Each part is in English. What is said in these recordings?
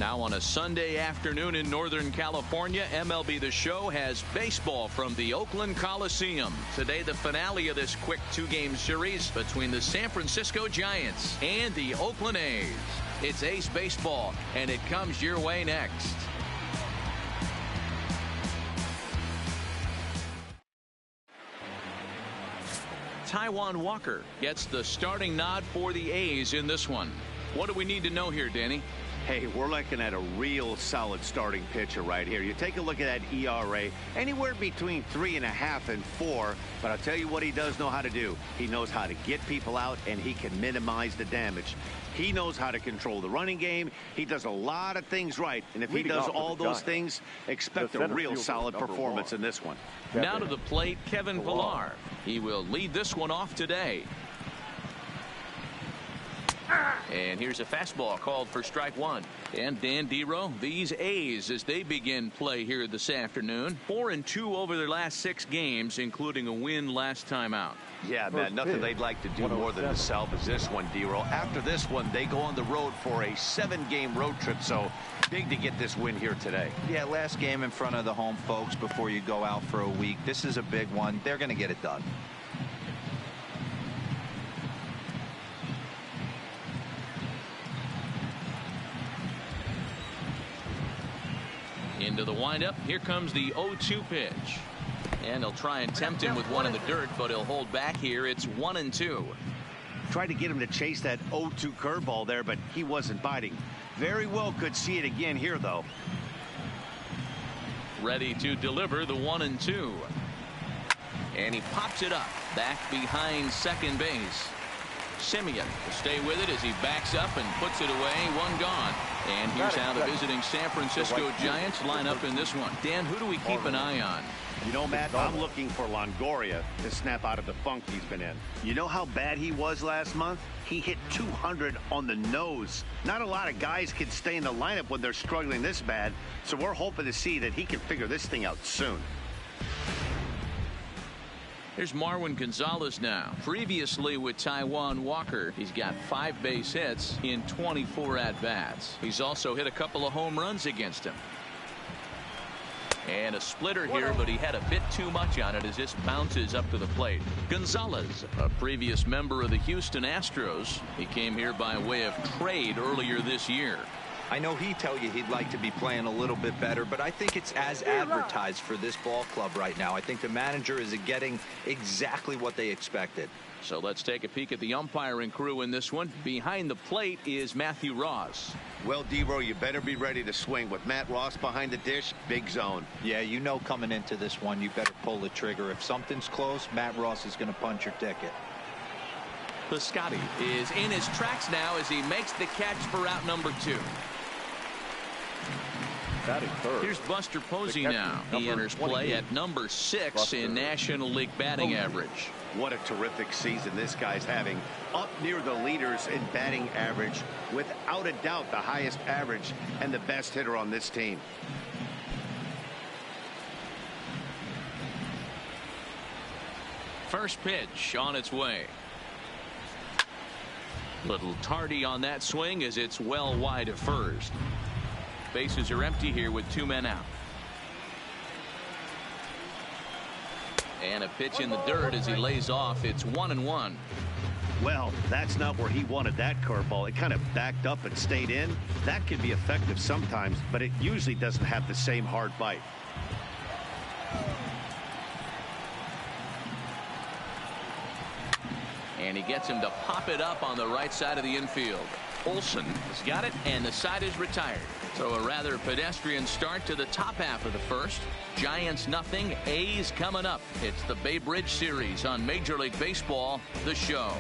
Now on a Sunday afternoon in Northern California, MLB The Show has baseball from the Oakland Coliseum. Today, the finale of this quick two-game series between the San Francisco Giants and the Oakland A's. It's Ace Baseball, and it comes your way next. Taijuan Walker gets the starting nod for the A's in this one. What do we need to know here, Danny? Hey, we're looking at a real solid starting pitcher right here. You take a look at that ERA, anywhere between 3.5 and 4. But I'll tell you what he does know how to do. He knows how to get people out, and he can minimize the damage. He knows how to control the running game. He does a lot of things right. And if he does all those things, expect a real solid performance in this one. Now to the plate, Kevin Pillar. He will lead this one off today. And here's a fastball called for strike one. And Dan Dero, these A's as they begin play here this afternoon, 4-2 over their last 6 games, including a win last time out. Yeah, man, nothing they'd like to do more than to salvage this one, Dero. After this one, they go on the road for a 7-game road trip, so big to get this win here today. Yeah, last game in front of the home folks before you go out for a week. This is a big one. They're going to get it done. Into the windup. Here comes the 0-2 pitch. And he'll try and tempt him with one in the dirt, but he'll hold back here. It's 1-2. Tried to get him to chase that 0-2 curveball there, but he wasn't biting. Very well could see it again here, though. Ready to deliver the 1-2. And he pops it up back behind second base. Simeon will stay with it as he backs up and puts it away. One gone. And here's how the visiting San Francisco Giants line up in this one. Dan, who do we keep an eye on? You know, Matt, I'm looking for Longoria to snap out of the funk he's been in. You know how bad he was last month? He hit 200 on the nose. Not a lot of guys can stay in the lineup when they're struggling this bad, so we're hoping to see that he can figure this thing out soon. Here's Marwin Gonzalez now. Previously with Taijuan Walker, he's got 5 base hits in 24 at-bats. He's also hit a couple of home runs against him. And a splitter here, but he had a bit too much on it as this bounces up to the plate. Gonzalez, a previous member of the Houston Astros. He came here by way of trade earlier this year. I know he'd tell you he'd like to be playing a little bit better, but I think it's as advertised for this ball club right now. I think the manager is getting exactly what they expected. So let's take a peek at the umpiring crew in this one. Behind the plate is Matthew Ross. Well, Dero, you better be ready to swing. With Matt Ross behind the dish, big zone. Yeah, you know coming into this one, you better pull the trigger. If something's close, Matt Ross is going to punch your ticket. Piscotty is in his tracks now as he makes the catch for out number 2. Here's Buster Posey now. He enters play at number 6 in National League batting average. What a terrific season this guy's having. Up near the leaders in batting average. Without a doubt, the highest average and the best hitter on this team. First pitch on its way. Little tardy on that swing as it's well wide of first. Bases are empty here with 2 men out. And a pitch in the dirt as he lays off. It's 1-1. Well, that's not where he wanted that curveball. It kind of backed up and stayed in. That can be effective sometimes, but it usually doesn't have the same hard bite. And he gets him to pop it up on the right side of the infield. Olsen has got it, and the side is retired. So a rather pedestrian start to the top half of the first. Giants nothing, A's coming up. It's the Bay Bridge Series on Major League Baseball, The Show.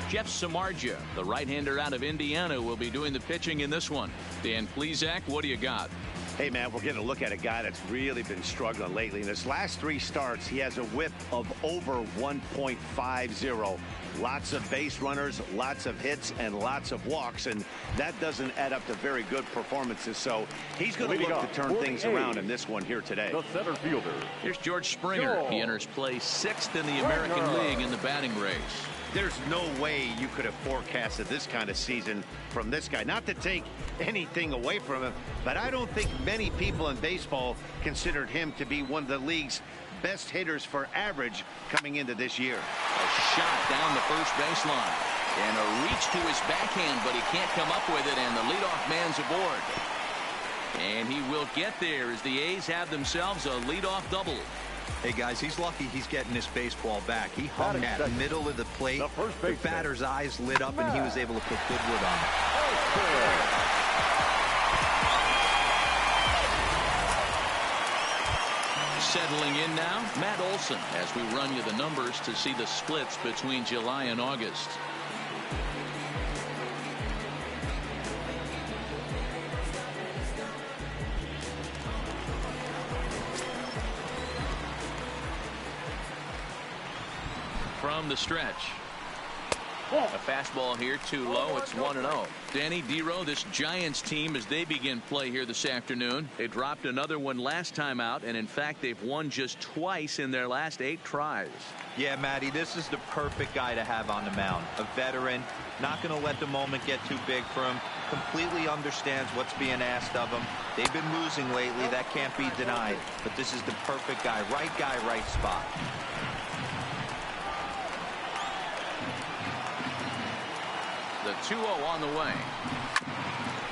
Jeff Samardzija, the right-hander out of Indiana, will be doing the pitching in this one. Dan Plesac, what do you got? Hey, man, we're getting a look at a guy that's really been struggling lately. In his last 3 starts, he has a whip of over 1.50. Lots of base runners, lots of hits, and lots of walks, and that doesn't add up to very good performances. So he's going to look to turn things around in this one here today. The center fielder. Here's George Springer. He enters play 6th in the American League in the batting race. There's no way you could have forecasted this kind of season from this guy. Not to take anything away from him, but I don't think many people in baseball considered him to be one of the league's best hitters for average coming into this year. A shot down the first baseline. And a reach to his backhand, but he can't come up with it, and the leadoff man's aboard. And he will get there as the A's have themselves a leadoff double. Hey, guys, he's lucky he's getting this baseball back. He hung that middle of the plate. The batter's eyes lit up, and he was able to put good wood on it. Settling in now, Matt Olson, as we run you the numbers to see the splits between July and August. From the stretch. A fastball here too low. It's 1-0. Danny Dero, this Giants team, as they begin play here this afternoon, they dropped another one last time out, and in fact they've won just twice in their last 8 tries. Yeah, Matty, this is the perfect guy to have on the mound. A veteran, not going to let the moment get too big for him, completely understands what's being asked of him. They've been losing lately, that can't be denied, but this is the perfect guy, right spot. The 2-0 on the way.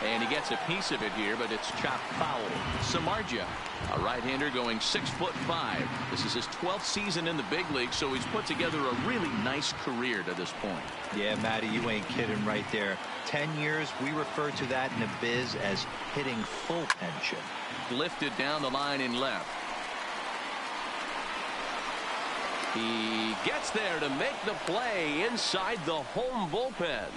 And he gets a piece of it here, but it's chopped foul. Samardzija, a right-hander going 6'5". This is his 12th season in the big league, so he's put together a really nice career to this point. Yeah, Matty, you ain't kidding right there. 10 years, we refer to that in the biz as hitting full pension. Lifted down the line in left. He gets there to make the play inside the home bullpen.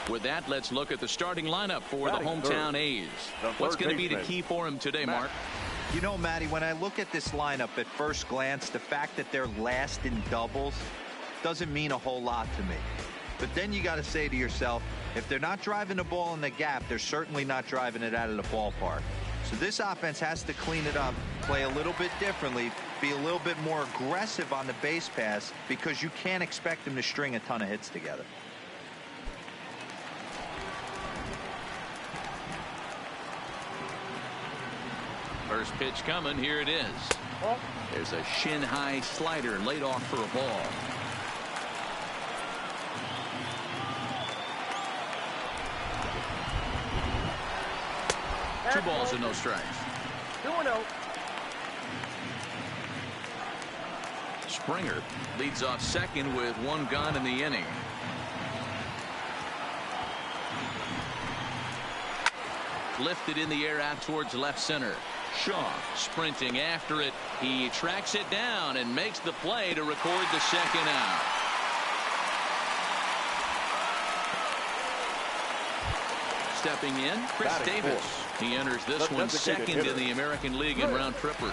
With that, let's look at the starting lineup for the hometown A's. What's going to be the key for him today, Mark? You know, Matty, when I look at this lineup at first glance, the fact that they're last in doubles doesn't mean a whole lot to me. But then you got to say to yourself, if they're not driving the ball in the gap, they're certainly not driving it out of the ballpark. So this offense has to clean it up, play a little bit differently, be a little bit more aggressive on the base pass, because you can't expect them to string a ton of hits together. First pitch coming. Here it is. There's a shin-high slider laid off for a ball. Two balls and no strikes. 2-0. Springer leads off second with 1 gone in the inning. Lifted in the air out towards left center. Shaw sprinting after it. He tracks it down and makes the play to record the second out. Stepping in, Chris Davis. He enters this one second in the American League in round trippers.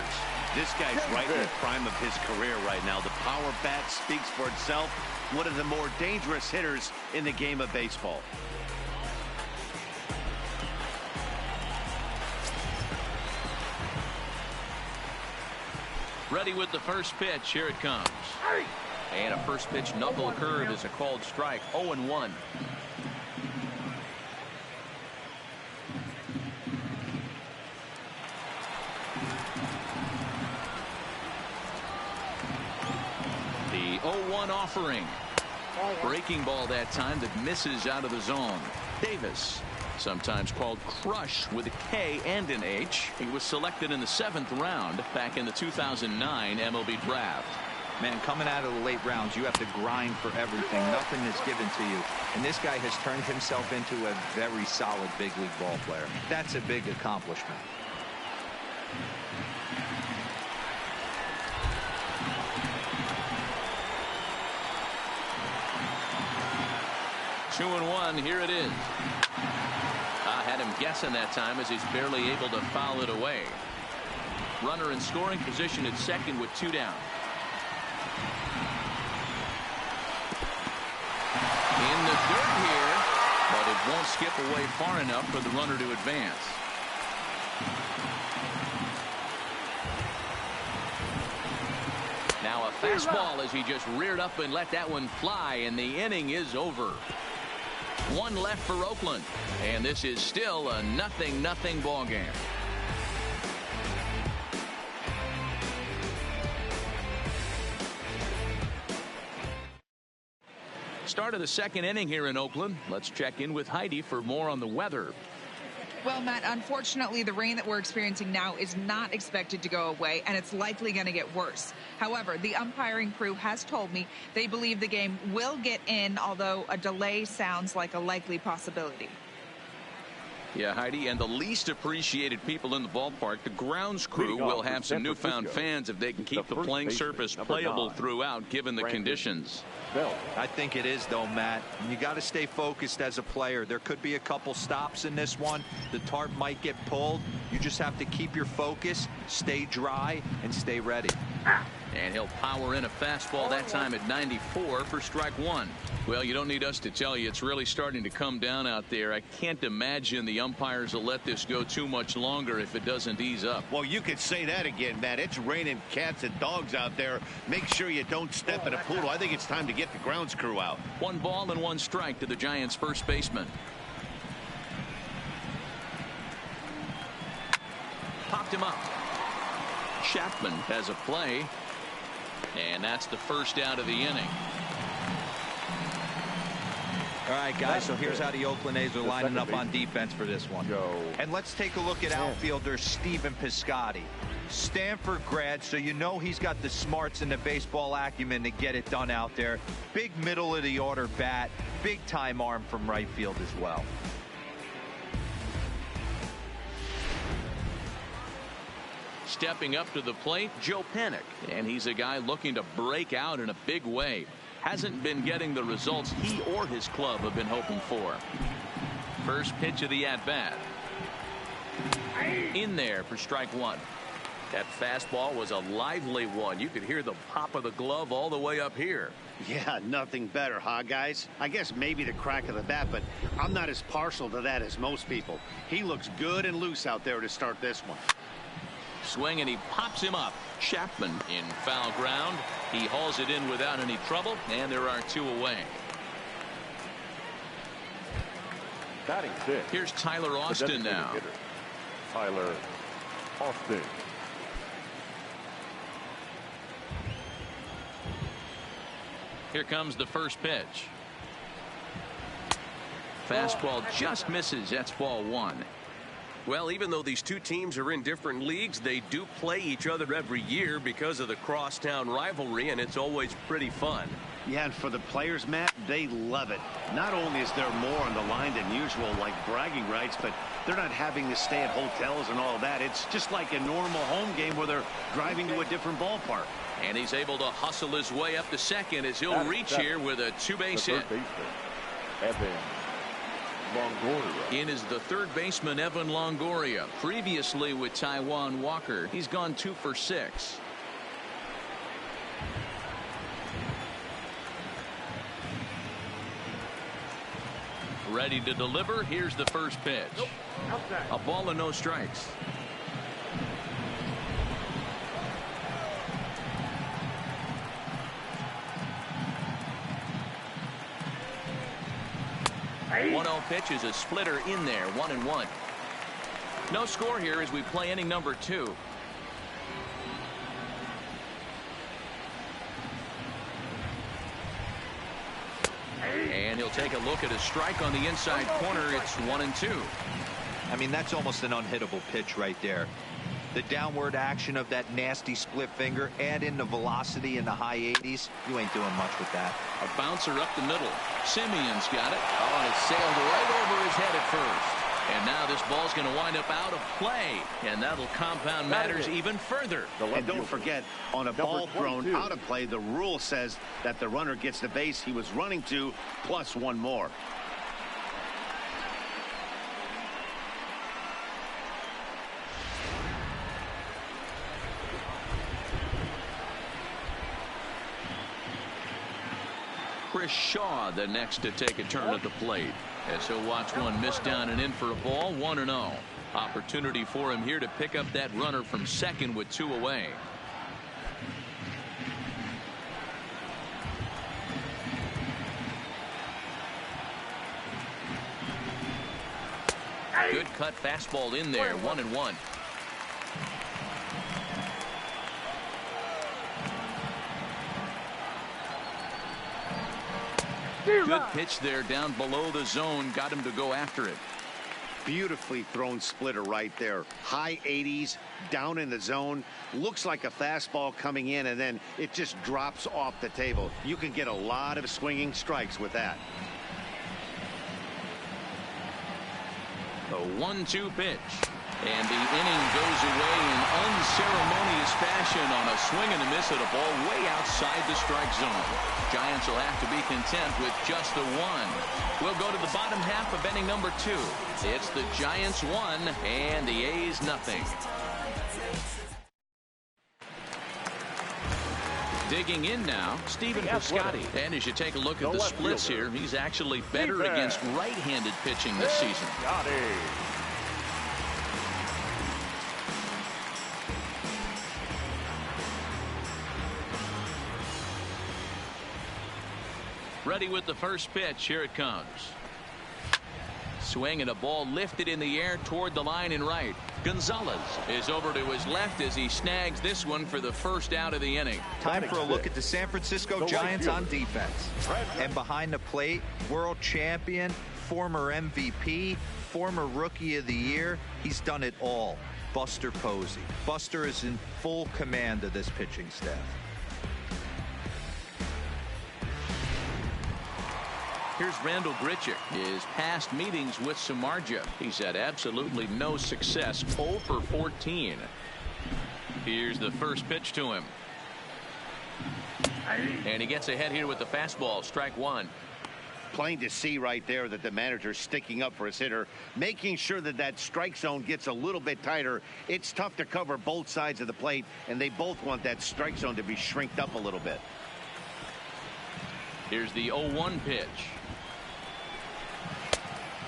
This guy's right in the prime of his career right now. The power bat speaks for itself. One of the more dangerous hitters in the game of baseball. Ready with the first pitch. Here it comes. And a first pitch knuckle curve is a called strike. 0-1. The 0-1 offering. Breaking ball that time that misses out of the zone. Davis, sometimes called Crush with a K and an H. He was selected in the 7th round back in the 2009 MLB draft. Man, coming out of the late rounds, you have to grind for everything. Nothing is given to you. And this guy has turned himself into a very solid big league ball player. That's a big accomplishment. Two and one. Here it is. Had him guessing that time as he's barely able to foul it away. Runner in scoring position at second with 2 down. In the dirt here, but it won't skip away far enough for the runner to advance. Now a Fastball as he just reared up and let that one fly, and the inning is over. One left for Oakland, and this is still a 0-0 ball game. Start of the second inning here in Oakland. Let's check in with Heidi for more on the weather. Well, Matt, unfortunately, the rain that we're experiencing now is not expected to go away, and it's likely going to get worse. However, the umpiring crew has told me they believe the game will get in, although a delay sounds like a likely possibility. Yeah, Heidi, and the least appreciated people in the ballpark, the grounds crew, will have some newfound fans if they can keep the playing surface playable throughout, given the conditions. I think it is, though, Matt. You got to stay focused as a player. There could be a couple stops in this one. The tarp might get pulled. You just have to keep your focus, stay dry, and stay ready. And he'll power in a fastball that time at 94 for strike one. Well, you don't need us to tell you it's really starting to come down out there. I can't imagine the umpires will let this go too much longer if it doesn't ease up. Well, you could say that again, Matt. It's raining cats and dogs out there. Make sure you don't step in a poodle. I think it's time to get the grounds crew out. 1 ball and 1 strike to the Giants' first baseman. Popped him up. Chapman has a play. And that's the first out of the inning. All right, guys, so here's how the Oakland A's are lining up on defense for this one. And let's take a look at outfielder Stephen Piscotty. Stanford grad, so you know he's got the smarts and the baseball acumen to get it done out there. Big middle of the order bat, big time arm from right field as well. Stepping up to the plate, Joe Panik, and he's a guy looking to break out in a big way. Hasn't been getting the results he or his club have been hoping for. First pitch of the at-bat. In there for strike one. That fastball was a lively one. You could hear the pop of the glove all the way up here. Yeah, nothing better, huh, guys? I guess maybe the crack of the bat, but I'm not as partial to that as most people. He looks good and loose out there to start this one. Swing, and he pops him up. Chapman in foul ground. He hauls it in without any trouble, and there are 2 away. Batting fifth. Here's Tyler Austin now. Tyler Austin. Here comes the first pitch. Fastball just misses. That's ball 1. Well, even though these two teams are in different leagues, they do play each other every year because of the crosstown rivalry, and it's always pretty fun. Yeah, and for the players, Matt, they love it. Not only is there more on the line than usual, like bragging rights, but they're not having to stay at hotels and all that. It's just like a normal home game where they're driving to a different ballpark. And he's able to hustle his way up to second as he'll reach here with a 2-base hit. In is the third baseman, Evan Longoria. Previously with Taijuan Walker. He's gone 2 for 6. Ready to deliver. Here's the first pitch. A ball and no strikes. One 1-0 pitch is a splitter in there. 1-1. No score here as we play inning number 2. And he'll take a look at a strike on the inside corner. It's 1-2. I mean, that's almost an unhittable pitch right there. The downward action of that nasty split finger, add in the velocity in the high 80s. You ain't doing much with that. A bouncer up the middle. Simeon's got it. Oh, and it sailed right over his head at first. And now this ball's going to wind up out of play. And that'll compound matters even further. And don't forget, on a ball thrown out of play, the rule says that the runner gets the base he was running to, plus 1 more. Chris Shaw the next to take a turn at the plate as he'll watch one miss down and in for a ball. 1-0. Opportunity for him here to pick up that runner from second with 2 away. Good cut fastball in there. 1-1. Good pitch there down below the zone. Got him to go after it. Beautifully thrown splitter right there. High 80s, down in the zone. Looks like a fastball coming in, and then it just drops off the table. You can get a lot of swinging strikes with that. The 1-2 pitch. And the inning goes away in unceremonious fashion on a swing and a miss at a ball way outside the strike zone. Giants will have to be content with just the one. We'll go to the bottom half of inning number 2. It's the Giants 1 and the A's nothing. Digging in now, Stephen Piscotty. And as you take a look at the splits here, he's actually better against right-handed pitching this season. Ready with the first pitch. Here it comes. Swing and a ball lifted in the air toward the line and right. Gonzalez is over to his left as he snags this one for the first out of the inning. Time for a look at the San Francisco Giants on defense. And behind the plate, world champion, former MVP, former Rookie of the Year. He's done it all. Buster Posey. Buster is in full command of this pitching staff. Here's Randall Grichuk. His past meetings with Samardzija, he's had absolutely no success. 0 for 14. Here's the first pitch to him. And he gets ahead here with the fastball. Strike 1. Plain to see right there that the manager's sticking up for his hitter, making sure that that strike zone gets a little bit tighter. It's tough to cover both sides of the plate, and they both want that strike zone to be shrinked up a little bit. Here's the 0-1 pitch.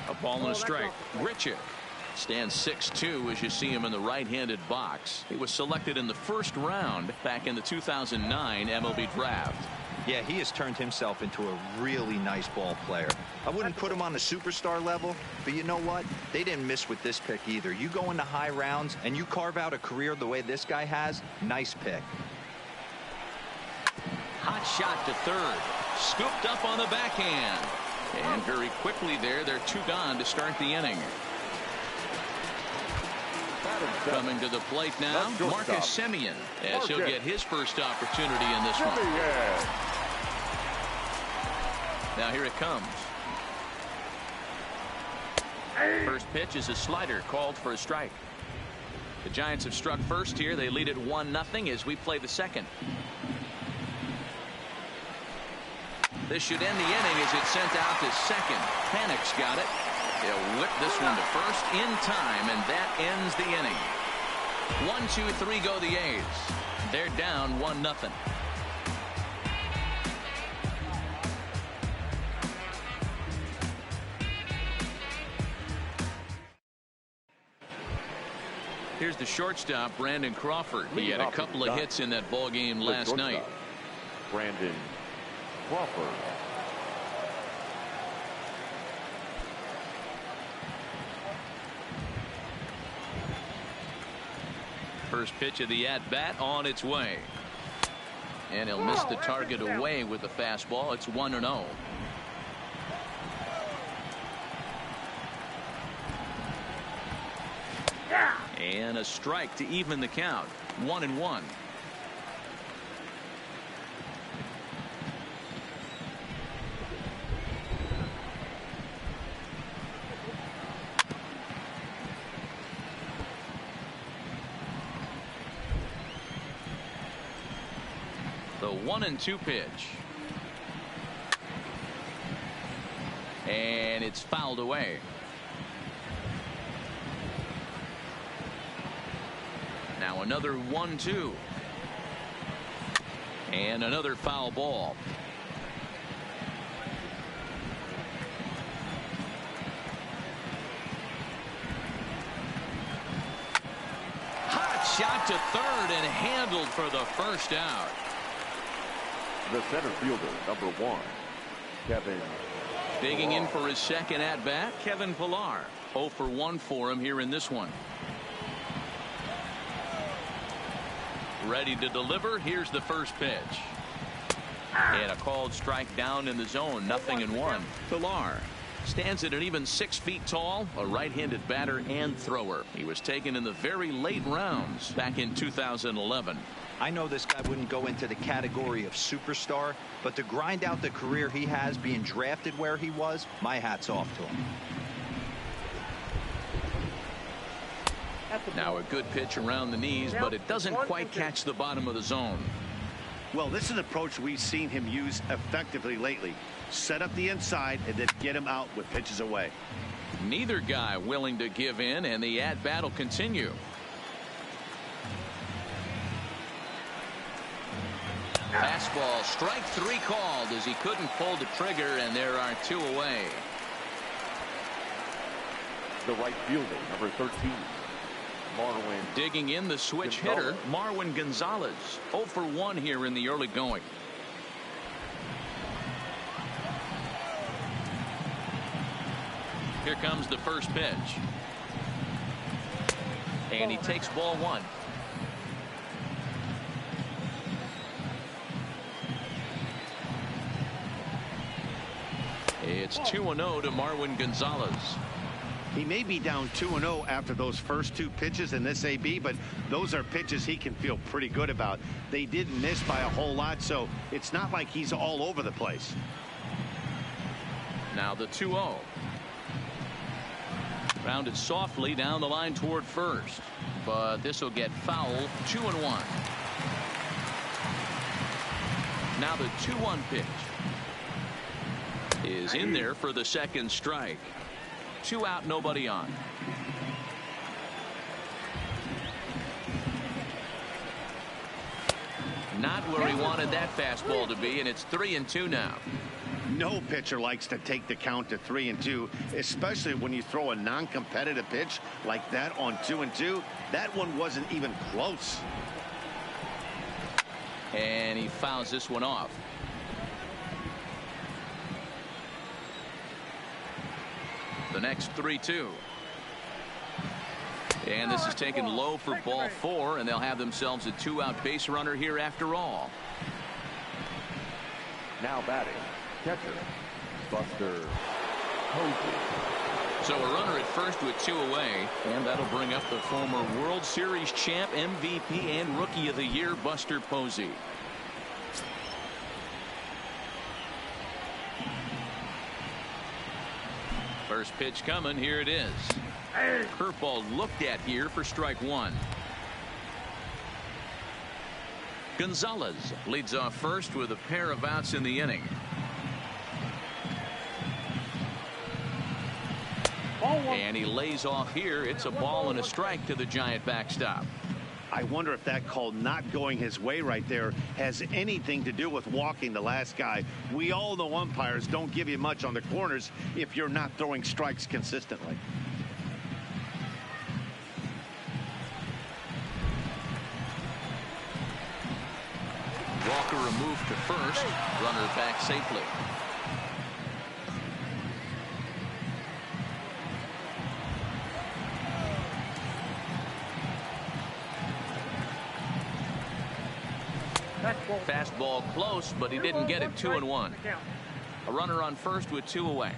A ball and a strike. Grichuk stands 6'2" as you see him in the right-handed box. He was selected in the first round back in the 2009 MLB draft. Yeah, he has turned himself into a really nice ball player. I wouldn't put him on the superstar level, but you know what? They didn't miss with this pick either. You go into high rounds and you carve out a career the way this guy has, nice pick. Hot shot to third. Scooped up on the backhand. And very quickly there, they're 2 gone to start the inning. Coming to the plate now, Marcus Semien, as he'll get his first opportunity in this one. Now here it comes. First pitch is a slider called for a strike. The Giants have struck first here. They lead it 1-0 as we play the second. This should end the inning as it's sent out to second. Panic's got it. He'll whip this one to first in time, and that ends the inning. 1, 2, 3 go the A's. They're down 1-0. Here's the shortstop, Brandon Crawford. He had a couple of hits in that ball game last night. Brandon Crawford. First pitch of the at-bat on its way. And he'll miss the target away with the fastball. It's 1-0. And a strike to even the count. 1-1. The 1-2 pitch. And it's fouled away. Now another 1-2. And another foul ball. Hot shot to third and handled for the first out. The center fielder, number 1, Kevin. Digging in for his second at-bat, Kevin Pillar. 0 for 1 for him here in this one. Ready to deliver. Here's the first pitch. And a called strike down in the zone. 0-1. Pilar stands at an even 6 feet tall, a right-handed batter and thrower. He was taken in the very late rounds back in 2011. I know this guy wouldn't go into the category of superstar, but to grind out the career he has being drafted where he was, my hat's off to him. Now a good pitch around the knees, but it doesn't quite catch the bottom of the zone. Well, this is an approach we've seen him use effectively lately. Set up the inside and then get him out with pitches away. Neither guy willing to give in, and the at-bat will continue. Fastball, strike 3 called as he couldn't pull the trigger, and there are 2 away. The right fielder, number 13. Marwin. Digging in the switch hitter, Marwin Gonzalez. 0 for 1 here in the early going. Here comes the first pitch. And he takes ball 1. It's 2-0 to Marwin Gonzalez. He may be down 2-0 after those first 2 pitches in this AB, but those are pitches he can feel pretty good about. They didn't miss by a whole lot, so it's not like he's all over the place. Now the 2-0. Rounded softly down the line toward first, but this will get foul. 2-1. Now the 2-1 pitch is in there for the second strike. 2 out, nobody on. Not where he wanted that fastball to be, and it's 3-2 now. No pitcher likes to take the count to 3-2, especially when you throw a non-competitive pitch like that on 2-2. That one wasn't even close. And he fouls this one off. The next 3-2. And this is taken low for ball 4, and they'll have themselves a 2-out base runner here after all. Now batting, catcher, Buster Posey. So a runner at first with 2 away, and that'll bring up the former World Series champ, MVP, and Rookie of the Year, Buster Posey. First pitch coming. Here it is. Curveball looked at here for strike 1. Gonzalez leads off first with a pair of outs in the inning. And he lays off here. It's a ball and a strike to the Giant backstop. I wonder if that call not going his way right there has anything to do with walking the last guy. We all know umpires don't give you much on the corners if you're not throwing strikes consistently. Walker removed to first. Runner back safely. Fastball close, but he didn't get it. 2-1. A runner on first with 2 away.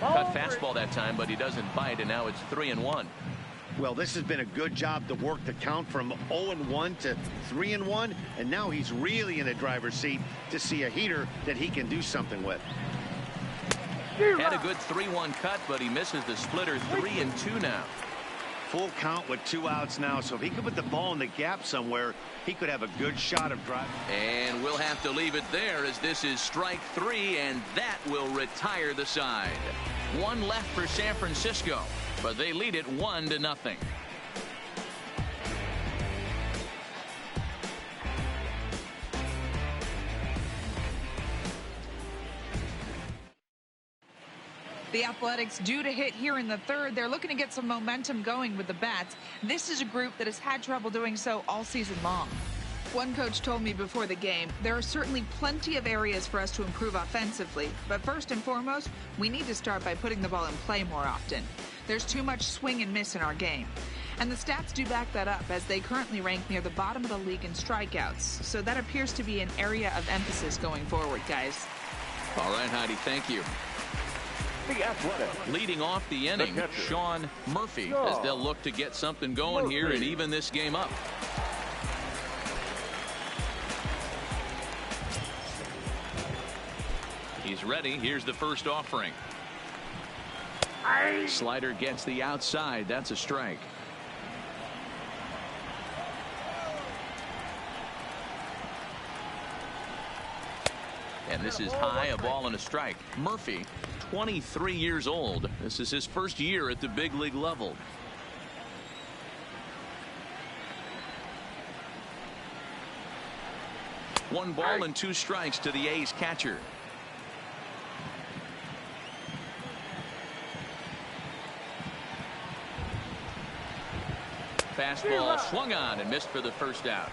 Cut fastball that time, but he doesn't bite, and now it's 3-1. Well, this has been a good job to work the count from 0-1 to 3-1, and now he's really in the driver's seat to see a heater that he can do something with. Had a good 3-1 cut, but he misses the splitter. 3-2 now. Full count with 2 outs now, so if he could put the ball in the gap somewhere, he could have a good shot of driving. And we'll have to leave it there, as this is strike 3, and that will retire the side. 1 left for San Francisco, but they lead it 1-0. The Athletics due to hit here in the 3rd. They're looking to get some momentum going with the bats. This is a group that has had trouble doing so all season long. One coach told me before the game, there are certainly plenty of areas for us to improve offensively, but first and foremost, we need to start by putting the ball in play more often. There's too much swing and miss in our game. And the stats do back that up, as they currently rank near the bottom of the league in strikeouts. So that appears to be an area of emphasis going forward, guys. All right, Heidi, thank you. The Athletic. Leading off the inning, Sean Murphy, as they'll look to get something going here and even this game up. He's ready. Here's the first offering. Slider gets the outside. That's a strike. And this is high, a ball and a strike. Murphy, 23 years old. This is his first year at the big league level. One ball and 2 strikes to the A's catcher. Fastball swung on and missed for the first out.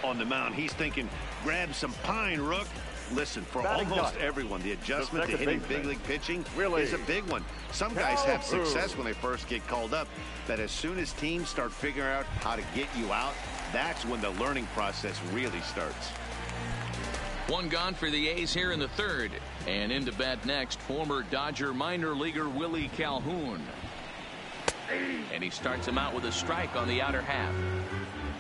On the mound, he's thinking, grab some pine, Rook. Listen, for Batting almost done. everyone, the adjustment to second hitting baseman. big league pitching Really? is a big one. Some guys have Calhoun. success when they first get called up, but as soon as teams start figuring out how to get you out, that's when the learning process really starts. One gone for the A's here in the third. And into bat next, former Dodger minor leaguer Willie Calhoun. And he starts him out with a strike on the outer half.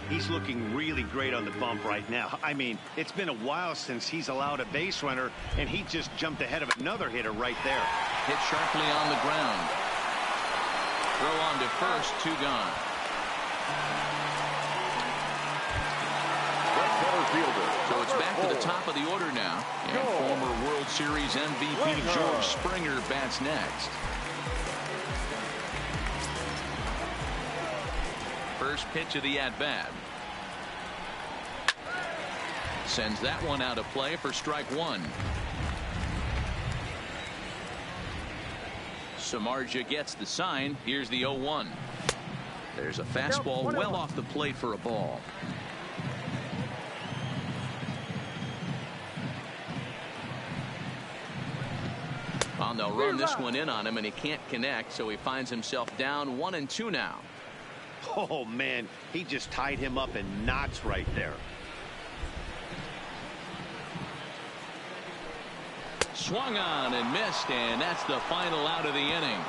He's looking really great on the bump right now. I mean, it's been a while since he's allowed a base runner, and he just jumped ahead of another hitter right there. Hit sharply on the ground. Throw on to first, 2 gone. So it's back to the top of the order now. And former World Series MVP George Springer bats next. First pitch of the at-bat. Sends that one out of play for strike 1. Samardzija gets the sign. Here's the 0-1. There's a fastball well off the plate for a ball. Well, they'll run this one in on him, and he can't connect, so he finds himself down 1-2 now. Oh, man, he just tied him up in knots right there. Swung on and missed, and that's the final out of the inning.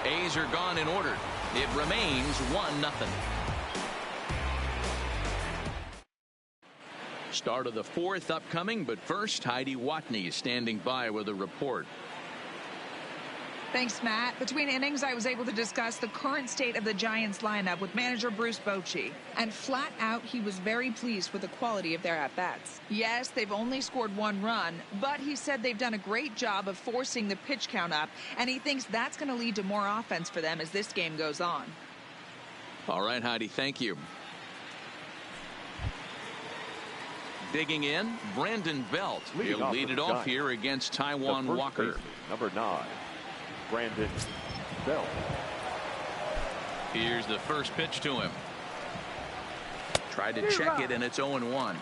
A's are gone in order. It remains 1-0. Start of the fourth upcoming, but first, Heidi Watney is standing by with a report. Thanks, Matt. Between innings, I was able to discuss the current state of the Giants lineup with manager Bruce Bochy. And flat out, he was very pleased with the quality of their at-bats. Yes, they've only scored 1 run, but he said they've done a great job of forcing the pitch count up, and he thinks that's going to lead to more offense for them as this game goes on. All right, Heidi, thank you. Digging in, Brandon Belt. He'll lead it off here against Taijuan Walker. Baseman, number 9. Brandon Belt. Here's the first pitch to him. Tried to check it, and it's 0-1.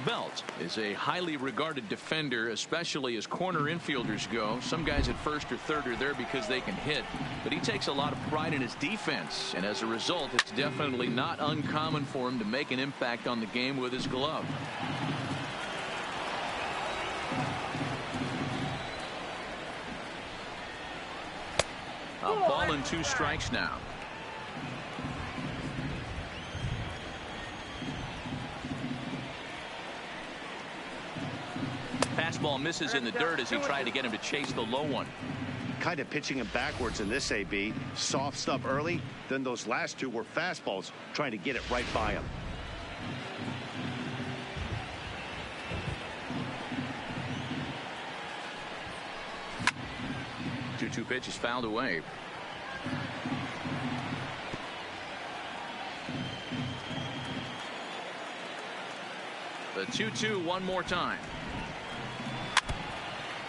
Belt is a highly regarded defender, especially as corner infielders go. Some guys at first or third are there because they can hit, but he takes a lot of pride in his defense, and as a result, it's definitely not uncommon for him to make an impact on the game with his glove. A ball and 2 strikes now. Fastball misses in the dirt as he tried to get him to chase the low one. Kind of pitching him backwards in this AB. Soft stuff early, then those last 2 were fastballs, trying to get it right by him. Two pitches fouled away. The 2-2 one more time.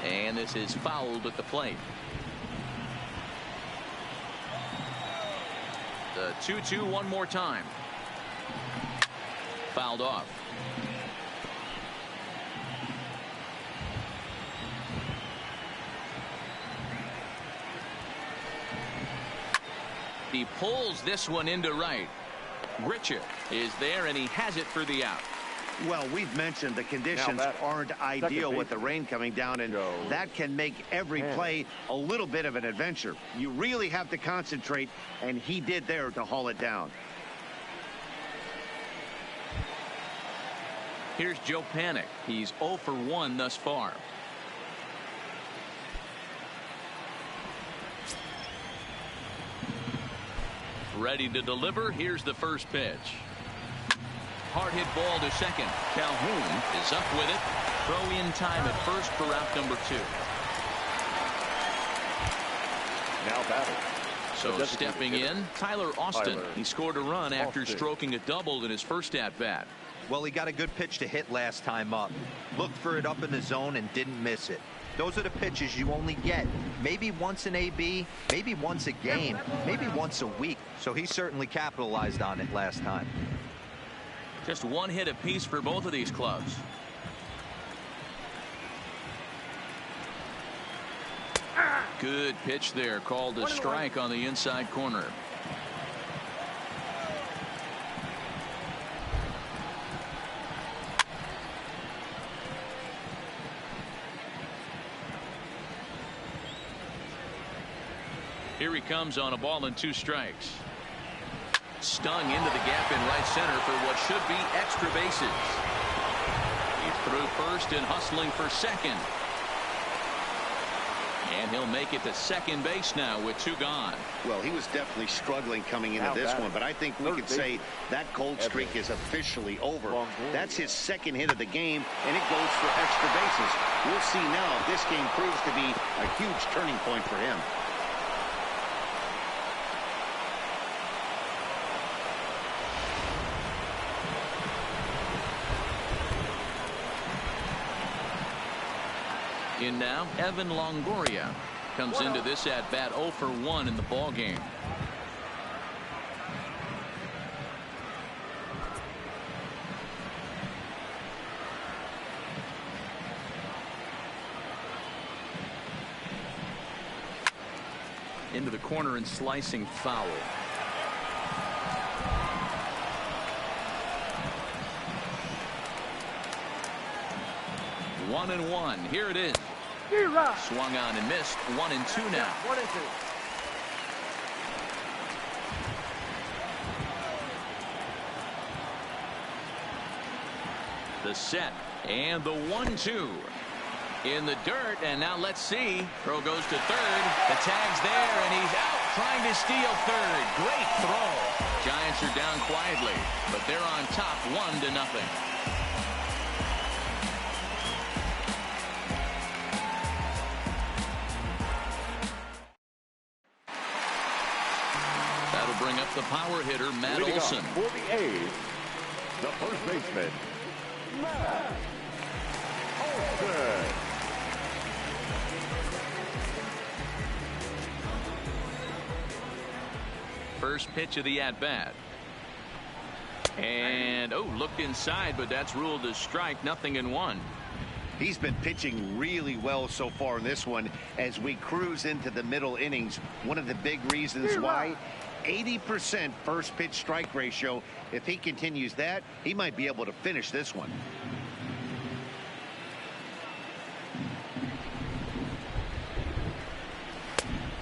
And this is fouled at the plate. The 2-2 one more time. fouled off. He pulls this one into right. Richard is there, and he has it for the out. Well, we've mentioned the conditions aren't ideal with the rain coming down, and that can make every play a little bit of an adventure. You really have to concentrate, and he did there to haul it down. Here's Joe Panik. He's 0 for 1 thus far. Ready to deliver. Here's the first pitch. Hard hit ball to second. Calhoun is up with it. Throw in time at first for out number 2. Now batting. So stepping in, Tyler Austin. He scored a run after stroking a double in his first at bat. Well, he got a good pitch to hit last time up. Looked for it up in the zone and didn't miss it. Those are the pitches you only get maybe once in AB, maybe once a game, maybe once a week. So he certainly capitalized on it last time. Just one hit apiece for both of these clubs. Good pitch there, called a strike on the inside corner. Here he comes on a ball and 2 strikes. Stung into the gap in right center for what should be extra bases. He's through first and hustling for second. And he'll make it to second base now with 2 gone. Well, he was definitely struggling coming into this one, but I think we could say that cold streak is officially over. That's his second hit of the game, and it goes for extra bases. We'll see now if this game proves to be a huge turning point for him. In now, Evan Longoria comes into this at bat 0 for 1 in the ball game. Into the corner and slicing foul. One and one. Here it is. Swung on and missed. 1 and 2 now. 1 and 2. The set and the 1-2 in the dirt, and now let's see. Throw goes to third. The tag's there, and he's out trying to steal third. Great throw. Giants are down quietly, but they're on top 1-0. Bring up the power hitter, Matt Olson. For the A's, the first baseman, Matt Olson. First pitch of the at-bat. And, looked inside, but that's ruled a strike. 0-1. He's been pitching really well so far in this one as we cruise into the middle innings. One of the big reasons why 80% first pitch strike ratio. If he continues that, he might be able to finish this one.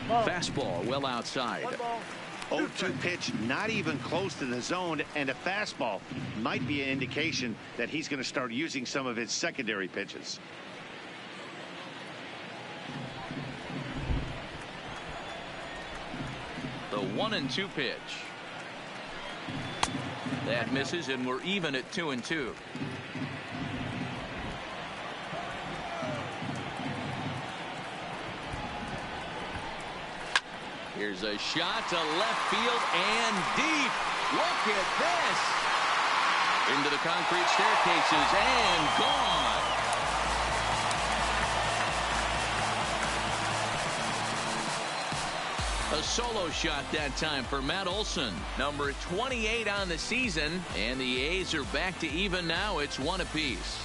Fastball well outside. 0-2 pitch, not even close to the zone, and a fastball might be an indication that he's going to start using some of his secondary pitches. The 1-2 pitch. That misses, and we're even at 2-2. Here's a shot to left field and deep. Look at this. Into the concrete staircases and gone. A A solo shot that time for Matt Olson. Number 28 on the season. And the A's are back to even now. It's 1 apiece.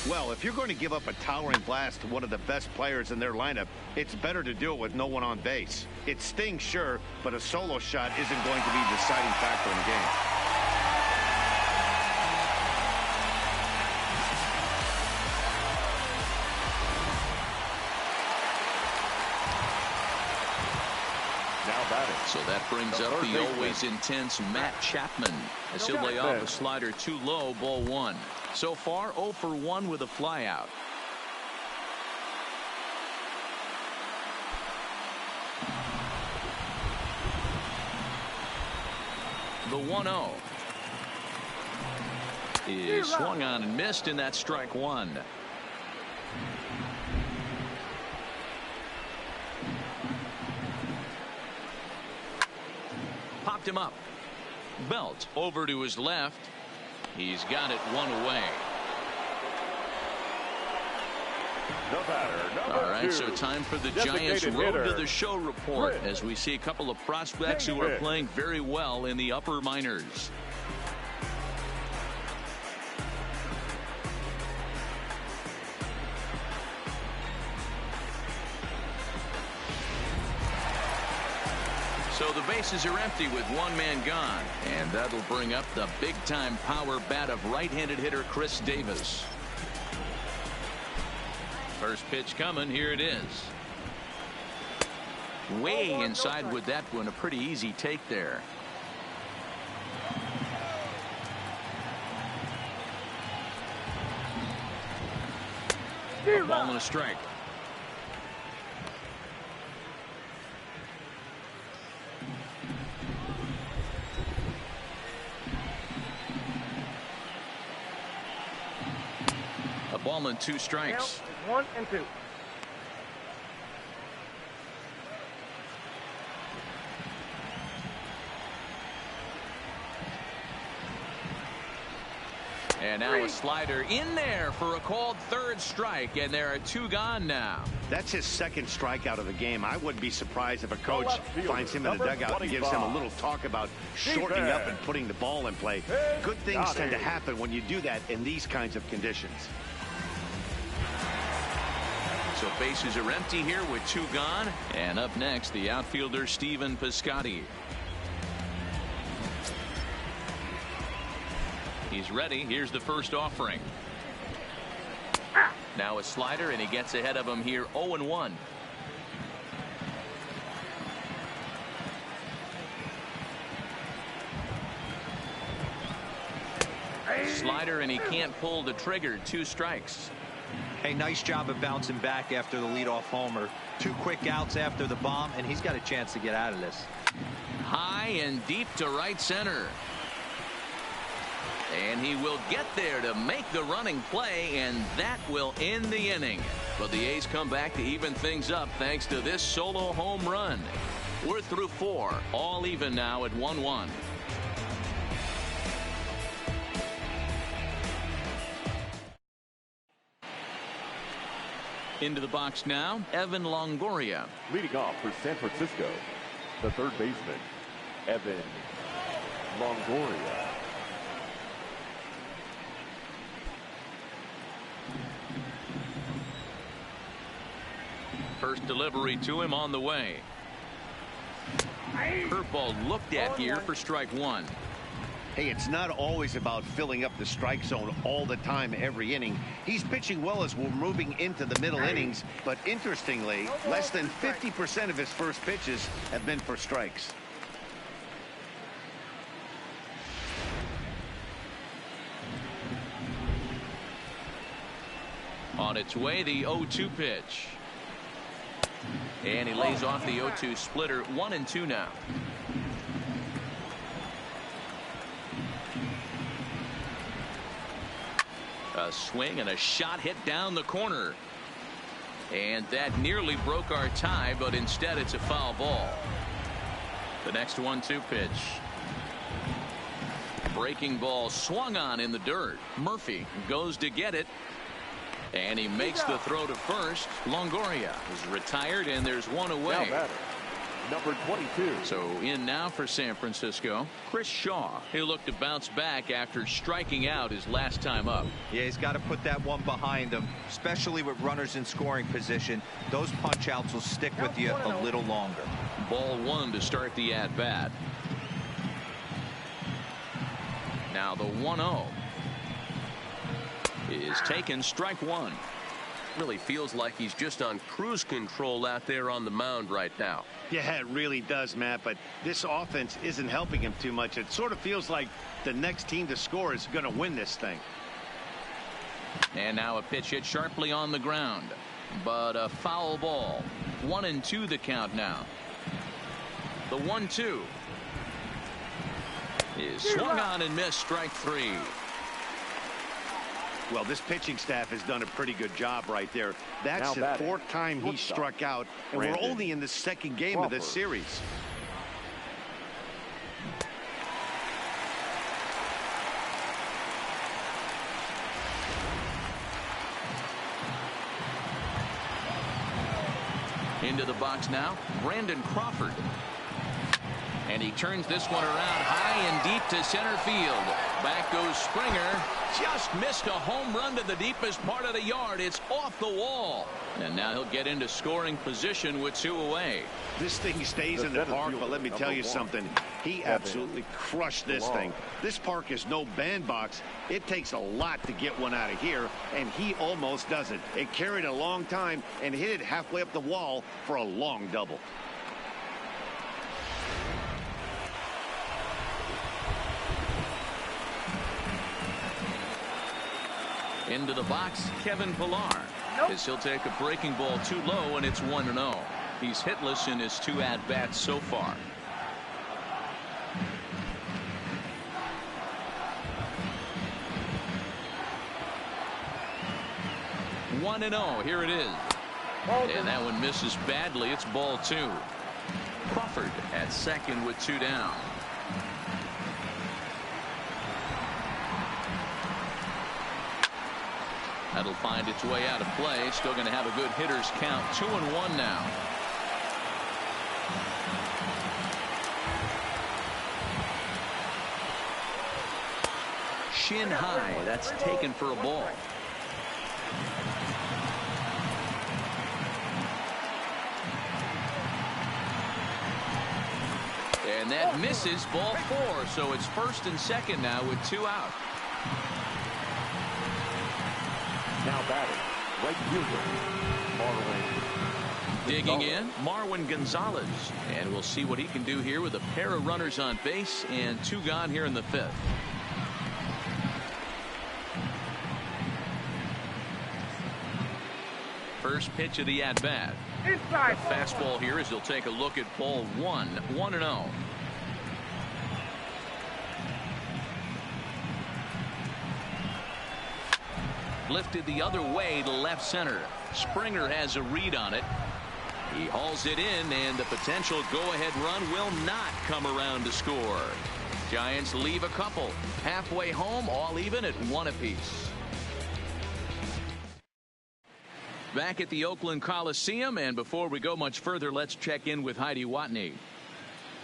Well, if you're going to give up a towering blast to one of the best players in their lineup, it's better to do it with no one on base. It stings, sure, but a solo shot isn't going to be the deciding factor in the game. So that brings up the always intense Matt Chapman as he'll lay off a slider too low, ball 1. So far 0 for 1 with a flyout. The 1-0 is swung on and missed, and that's strike 1. Popped him up. Belt over to his left. He's got it 1 away. All right, so time for the Giants Road to the Show report as we see a couple of prospects who are playing very well in the upper minors. So the bases are empty with 1 man gone, and that'll bring up the big-time power bat of right-handed hitter Chris Davis. First pitch coming. Here it is. Way inside with that one. A pretty easy take there. A ball and a strike. Ball and 2 strikes. 1 and 2. And now a slider in there for a called 3rd strike, and there are 2 gone now. That's his 2nd strikeout of the game. I wouldn't be surprised if a coach finds him in the dugout and gives him a little talk about shortening up and putting the ball in play. Good things tend to happen when you do that in these kinds of conditions. So bases are empty here with 2 gone. And up next, the outfielder Stephen Piscotty. He's ready. Here's the first offering. Now a slider, and he gets ahead of him here. 0-1. Slider, and he can't pull the trigger. 2 strikes. Hey, nice job of bouncing back after the leadoff homer. 2 quick outs after the bomb, and he's got a chance to get out of this. High and deep to right center. And he will get there to make the running play, and that will end the inning. But the A's come back to even things up thanks to this solo home run. We're through 4, all even now at 1-1. Into the box now, Evan Longoria. Leading off for San Francisco, the 3rd baseman, Evan Longoria. First delivery to him on the way. Curveball looked at here for strike 1. Hey, it's not always about filling up the strike zone all the time every inning. He's pitching well as we're moving into the middle innings, but interestingly, less than 50% of his first pitches have been for strikes. On its way, the 0-2 pitch. And he lays off the 0-2 splitter. 1-2 now. A swing and a shot hit down the corner. And that nearly broke our tie, but instead it's a foul ball. The next 1-2 pitch. Breaking ball swung on in the dirt. Murphy goes to get it. And he makes the throw to first. Longoria is retired, and there's one away. Now batter, number 22. So in now for San Francisco, Chris Shaw. He'll look to bounce back after striking out his last time up. Yeah, he's got to put that one behind him, especially with runners in scoring position. Those punch outs will stick with you a little longer. Ball one to start the at bat. Now the 1-0 is taken, strike one. Really feels like he's just on cruise control out there on the mound right now. Yeah, it really does, Matt, but this offense isn't helping him too much. It sort of feels like the next team to score is going to win this thing. And now a pitch hit sharply on the ground, but a foul ball. 1-2 the count now. The 1-2 is swung on and missed, strike three. Well, this pitching staff has done a pretty good job right there. That's the fourth time he struck out, and we're only in the second game of this series. Into the box now, Brandon Crawford. And he turns this one around high and deep to center field. Back goes Springer. Just missed a home run to the deepest part of the yard. It's off the wall. And now he'll get into scoring position with two away. This thing stays in the park, but let me tell you something. He absolutely crushed this thing. This park is no bandbox. It takes a lot to get one out of here, and he almost does it. It carried a long time and hit it halfway up the wall for a long double. Into the box, Kevin Pillar. As he'll take a breaking ball too low, and it's 1-0. He's hitless in his two at-bats so far. One and 0. Here it is. And that one misses badly. It's ball two. Crawford at second with two down. That'll find its way out of play. Still going to have a good hitter's count. 2-1 now. Shin high. That's taken for a ball. And that misses, ball four. So it's first and second now with two out. Now batting, right fielder, Marwin. Digging in, Marwin Gonzalez. And we'll see what he can do here with a pair of runners on base and two gone here in the fifth. First pitch of the at-bat. A fastball here as he'll take a look at ball one. 1-0. Lifted the other way to left center. Springer has a read on it. He hauls it in, and the potential go-ahead run will not come around to score. Giants leave a couple. Halfway home, all even at one apiece. Back at the Oakland Coliseum, and before we go much further, let's check in with Heidi Watney.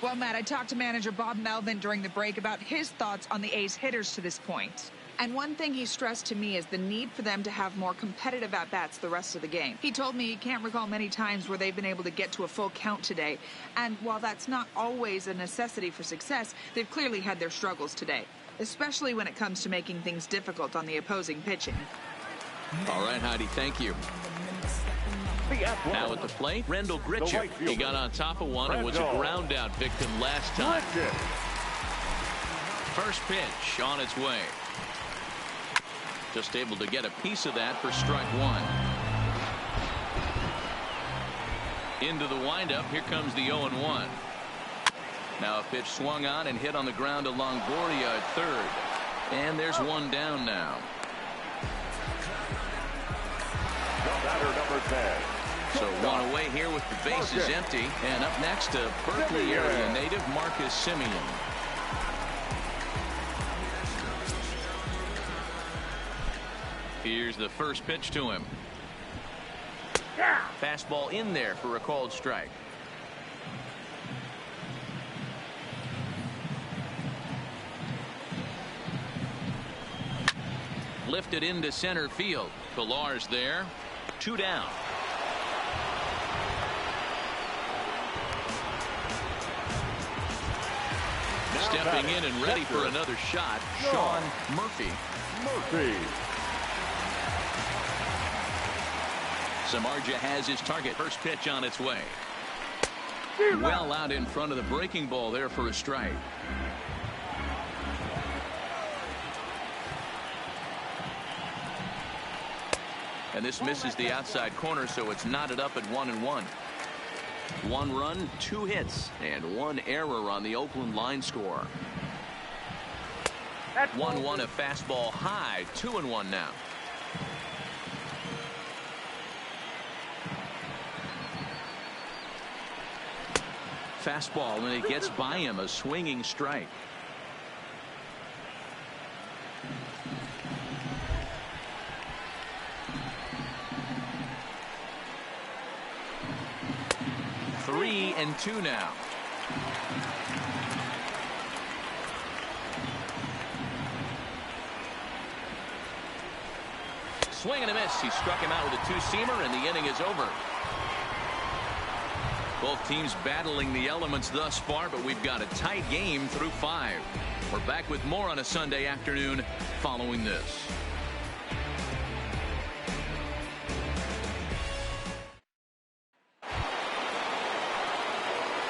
Well, Matt, I talked to manager Bob Melvin during the break about his thoughts on the A's hitters to this point. And one thing he stressed to me is the need for them to have more competitive at-bats the rest of the game. He told me he can't recall many times where they've been able to get to a full count today. And while that's not always a necessity for success, they've clearly had their struggles today, especially when it comes to making things difficult on the opposing pitching. All right, Heidi, thank you. Now at the plate, Rendell Gritcher. He got on top of one and was a ground-out victim last time. First pitch on its way. Just able to get a piece of that for strike one. Into the windup. Here comes the 0-1. Now a pitch swung on and hit on the ground to Longoria at third. And there's one down now. The batter, number 10, So one away here with the bases empty. And up next, a Berkeley area native, Marcus Semien. Here's the first pitch to him. Fastball in there for a called strike. Lifted into center field. Pillar's there. 2 down. Stepping in and ready for another shot, Sean Murphy. Samardzija has his target. First pitch on its way. Well out in front of the breaking ball there for a strike. And this misses the outside corner, so it's knotted up at 1-1. 1 run, 2 hits, and 1 error on the Oakland line score. 1-1, a fastball high, 2-1 now. Fastball, and it gets by him, a swinging strike. Three and 2 now. Swing and a miss. He struck him out with a 2-seamer, and the inning is over. Both teams battling the elements thus far, but we've got a tight game through 5. We're back with more on a Sunday afternoon following this.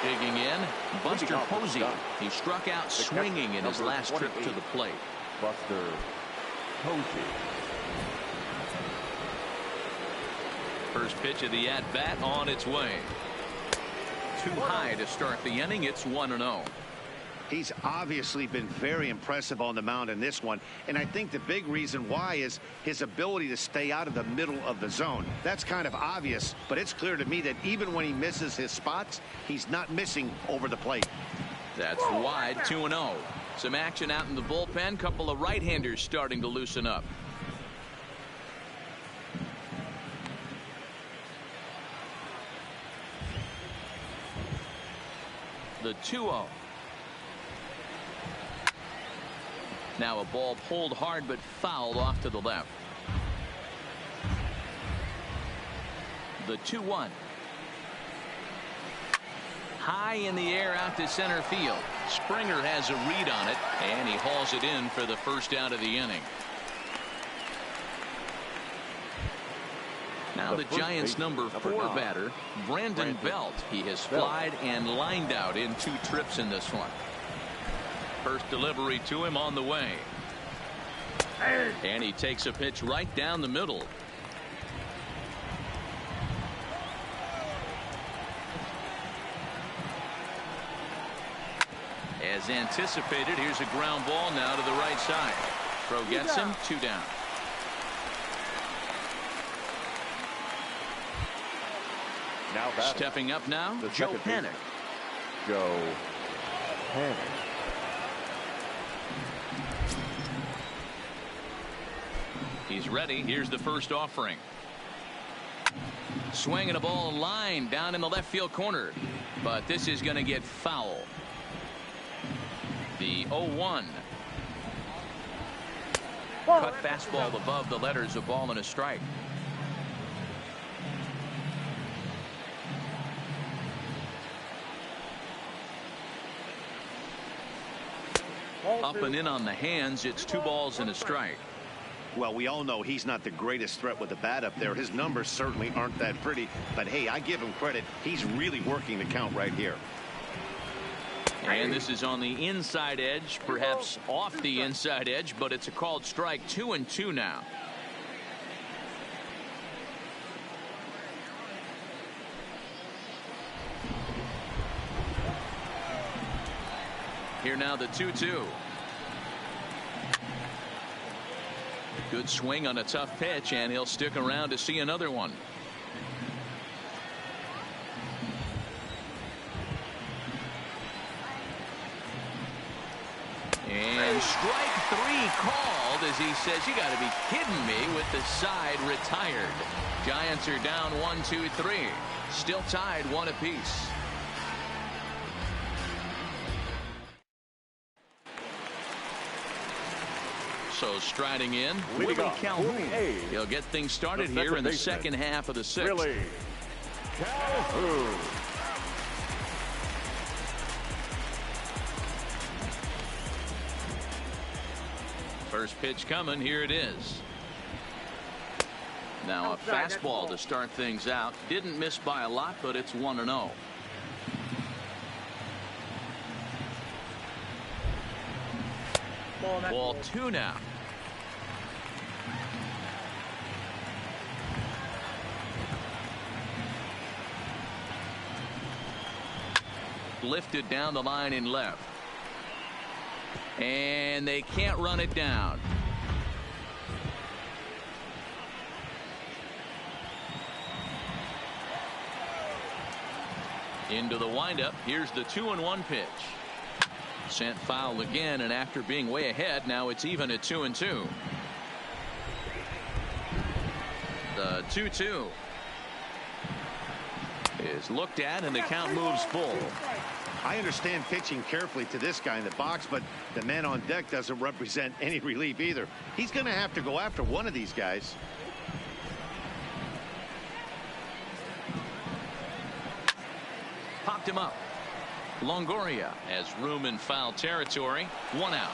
Digging in, Buster Posey. He struck out swinging in his last trip to the plate. Buster Posey. First pitch of the at-bat on its way. Too high to start the inning. It's 1-0. He's obviously been very impressive on the mound in this one, and I think the big reason why is his ability to stay out of the middle of the zone. That's kind of obvious, but it's clear to me that even when he misses his spots, he's not missing over the plate. That's wide. 2-0. Some action out in the bullpen. Couple of right-handers starting to loosen up. The 2-0. Now a ball pulled hard but fouled off to the left. The 2-1. High in the air out to center field. Springer has a read on it, and he hauls it in for the first out of the inning. Now the Giants' number 4 batter, Brandon Belt. He has flied and lined out in 2 trips in this one. First delivery to him on the way. And he takes a pitch right down the middle. As anticipated, here's a ground ball now to the right side. Throw gets him, 2 down. Now stepping up now, Joe Panik. Joe Panik. He's ready. Here's the first offering. Swinging a ball line down in the left field corner. But this is going to get foul. The 0-1. Cut fastball above the letters, a ball and a strike. Up and in on the hands. It's 2 balls and a strike. Well, we all know he's not the greatest threat with the bat up there. His numbers certainly aren't that pretty, but hey, I give him credit. He's really working the count right here. And this is on the inside edge, perhaps off the inside edge, but it's a called strike. 2-2 now. Here now the 2-2. Good swing on a tough pitch, and he'll stick around to see another one. strike three called as he says, you got to be kidding me, with the side retired. Giants are down 1-2-3. Still tied 1 apiece. So striding in, Willie Calhoun. He'll get things started here in the second half of the sixth. Willie Calhoun. First pitch coming. Here it is. Now a fastball to start things out. Didn't miss by a lot, but it's 1-0. Ball 2 now. Lifted down the line in left. And they can't run it down. Into the windup. Here's the 2-1 pitch. Sent foul again, and after being way ahead, now it's even at 2-2. The 2-2 is looked at, and the count moves full. I understand pitching carefully to this guy in the box, but the man on deck doesn't represent any relief either. He's going to have to go after one of these guys. Popped him up. Longoria has room in foul territory. 1 out.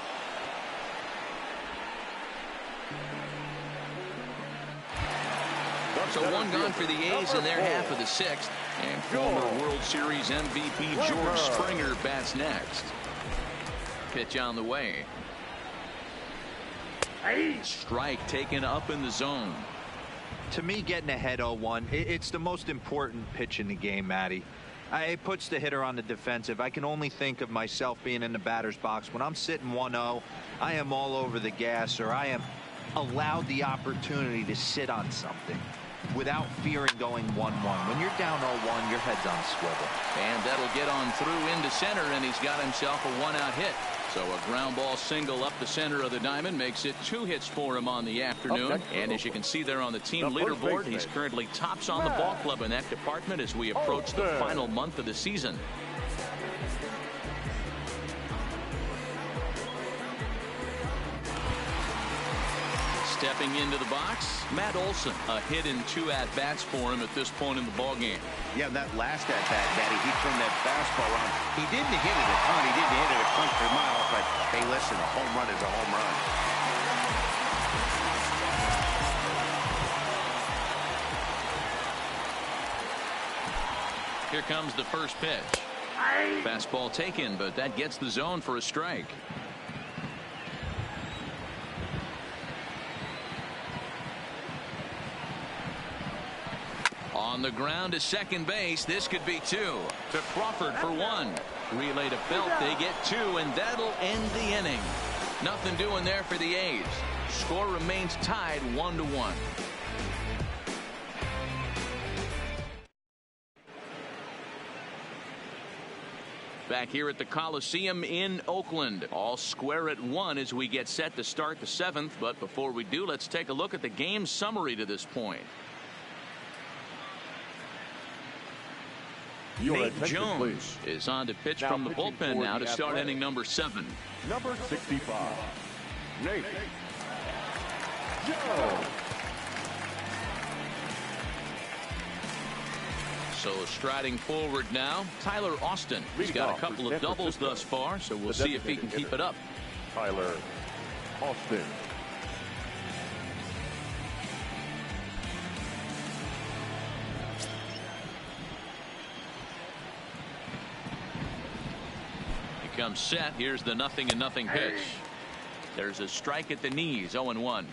So 1 gone for the A's in their half of the sixth. And former World Series MVP George Springer bats next. Pitch on the way. Strike taken up in the zone. To me, getting ahead 0-1, it's the most important pitch in the game, Matty. It puts the hitter on the defensive. I can only think of myself being in the batter's box. When I'm sitting 1-0, I am all over the gas, or I am allowed the opportunity to sit on something without fearing going 1-1. When you're down 0-1, your head's on a swivel. And that'll get on through into center, and he's got himself a 1-out hit. So a ground ball single up the center of the diamond makes it 2 hits for him on the afternoon. And as you can see there on the team leaderboard, he's currently tops on the ball club in that department as we approach the final month of the season. Stepping into the box, Matt Olson. A hit in 2 at-bats for him at this point in the ballgame. Yeah, that last at-bat, Daddy, he turned that fastball around. He didn't hit it a ton. He didn't hit it a country mile, but hey, listen, a home run is a home run. Here comes the first pitch. Fastball taken, but that gets the zone for a strike. On the ground to second base. This could be 2. To Crawford for 1. Relay to Belt. They get 2, and that'll end the inning. Nothing doing there for the A's. Score remains tied 1-1. Back here at the Coliseum in Oakland. All square at 1 as we get set to start the 7th. But before we do, let's take a look at the game summary to this point. Nate Jones is on to pitch from the bullpen now to start inning number 7. Number 65, Nate Jones. So striding forward now, Tyler Austin. He's got a couple of doubles thus far, so we'll see if he can keep it up. Tyler Austin. Comes set. Here's the 0-0 pitch. There's a strike at the knees. 0-1.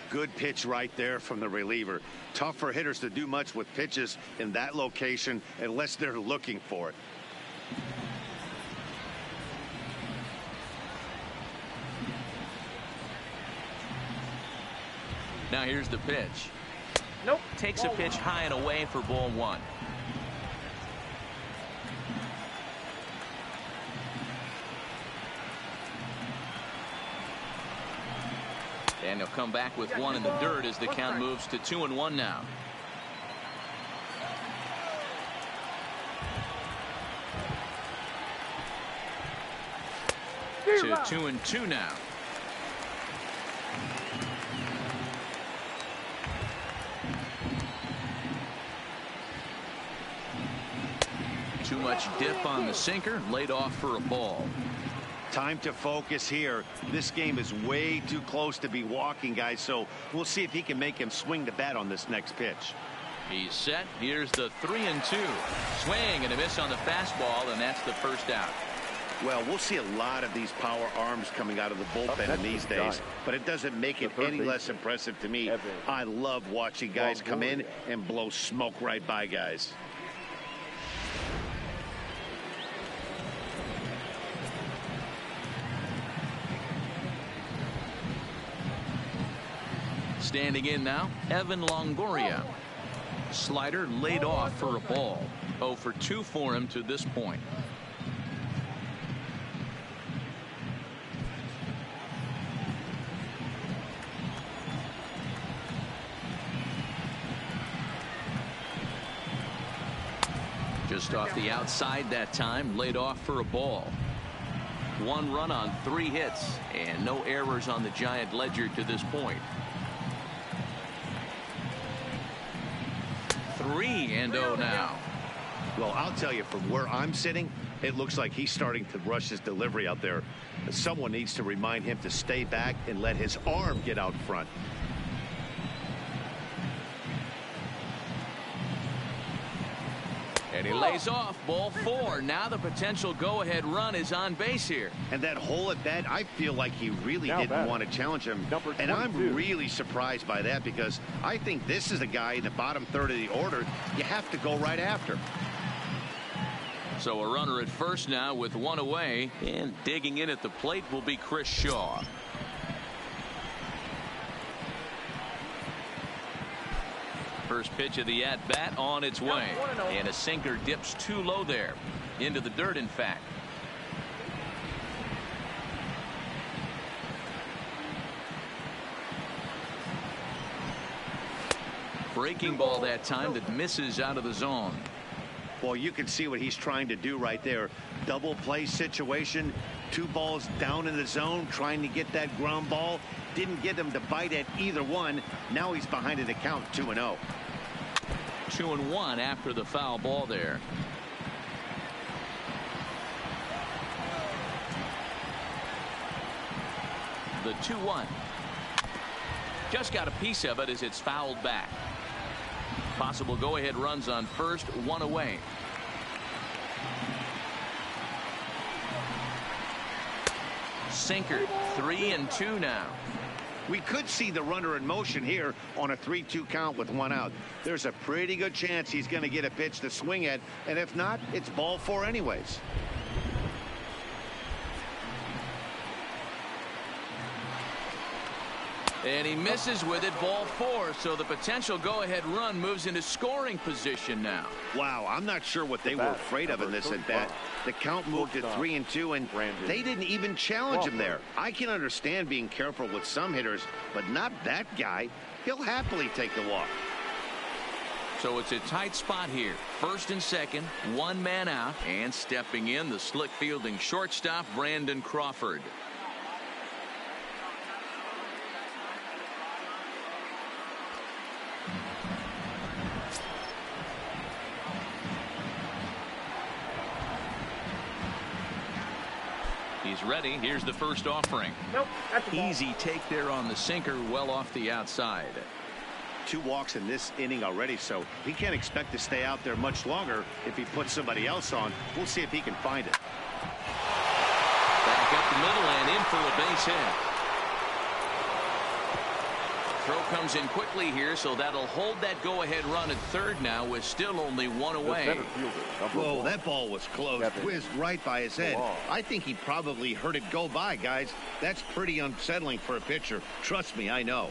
Good pitch right there from the reliever. Tough for hitters to do much with pitches in that location unless they're looking for it. Now here's the pitch. Nope. Takes a pitch high and away for ball 1. And he'll come back with one in the dirt as the count moves to 2-1 now. To 2-2 now. Too much dip on the sinker, laid off for a ball. Time to focus here. This game is way too close to be walking, guys, so we'll see if he can make him swing the bat on this next pitch. He's set. Here's the 3-2. Swing and a miss on the fastball, and that's the first out. Well, we'll see a lot of these power arms coming out of the bullpen in these days, but it doesn't make it any less impressive to me. I love watching guys come in and blow smoke right by guys. Standing in now, Evan Longoria. Slider laid off for a ball. 0 for 2 for him to this point. Just off the outside that time, laid off for a ball. 1 run on 3 hits, and no errors on the Giant ledger to this point. 3-0 now. Well, I'll tell you, from where I'm sitting, it looks like he's starting to rush his delivery out there. Someone needs to remind him to stay back and let his arm get out front. And he lays off, ball 4. Now the potential go-ahead run is on base here. And that hole at bat, I feel like he really didn't want to challenge him. And I'm really surprised by that, because I think this is a guy in the bottom third of the order you have to go right after. So a runner at first now with 1 away, and digging in at the plate will be Chris Shaw. First pitch of the at-bat on its way, and a sinker dips too low there, into the dirt in fact. Breaking ball that time that misses out of the zone. Well, you can see what he's trying to do right there. Double play situation, 2 balls down in the zone, trying to get that ground ball. Didn't get him to bite at either one. Now he's behind in the count, 2-0. 2-1 after the foul ball there. The 2-1. Just got a piece of it as it's fouled back. Possible go-ahead runs on first, 1 away. Sinker, 3-2 now. We could see the runner in motion here on a 3-2 count with 1 out. There's a pretty good chance he's going to get a pitch to swing at, and if not, it's ball 4 anyways. And he misses with it, ball 4, so the potential go-ahead run moves into scoring position now. Wow, I'm not sure what they were afraid of in this at bat. The count moved to 3-2, and they didn't even challenge him there. I can understand being careful with some hitters, but not that guy. He'll happily take the walk. So it's a tight spot here. First and second, 1 man out, and stepping in, the slick fielding shortstop, Brandon Crawford. He's ready. Here's the first offering. Nope, that's a ball. Easy take there on the sinker, well off the outside. 2 walks in this inning already, so he can't expect to stay out there much longer if he puts somebody else on. We'll see if he can find it. Back up the middle and in for a base hit. Throw comes in quickly here, so that'll hold that go-ahead run at third now with still only 1 away. Whoa, that ball was close. Whizzed right by his head. I think he probably heard it go by, guys. That's pretty unsettling for a pitcher. Trust me, I know.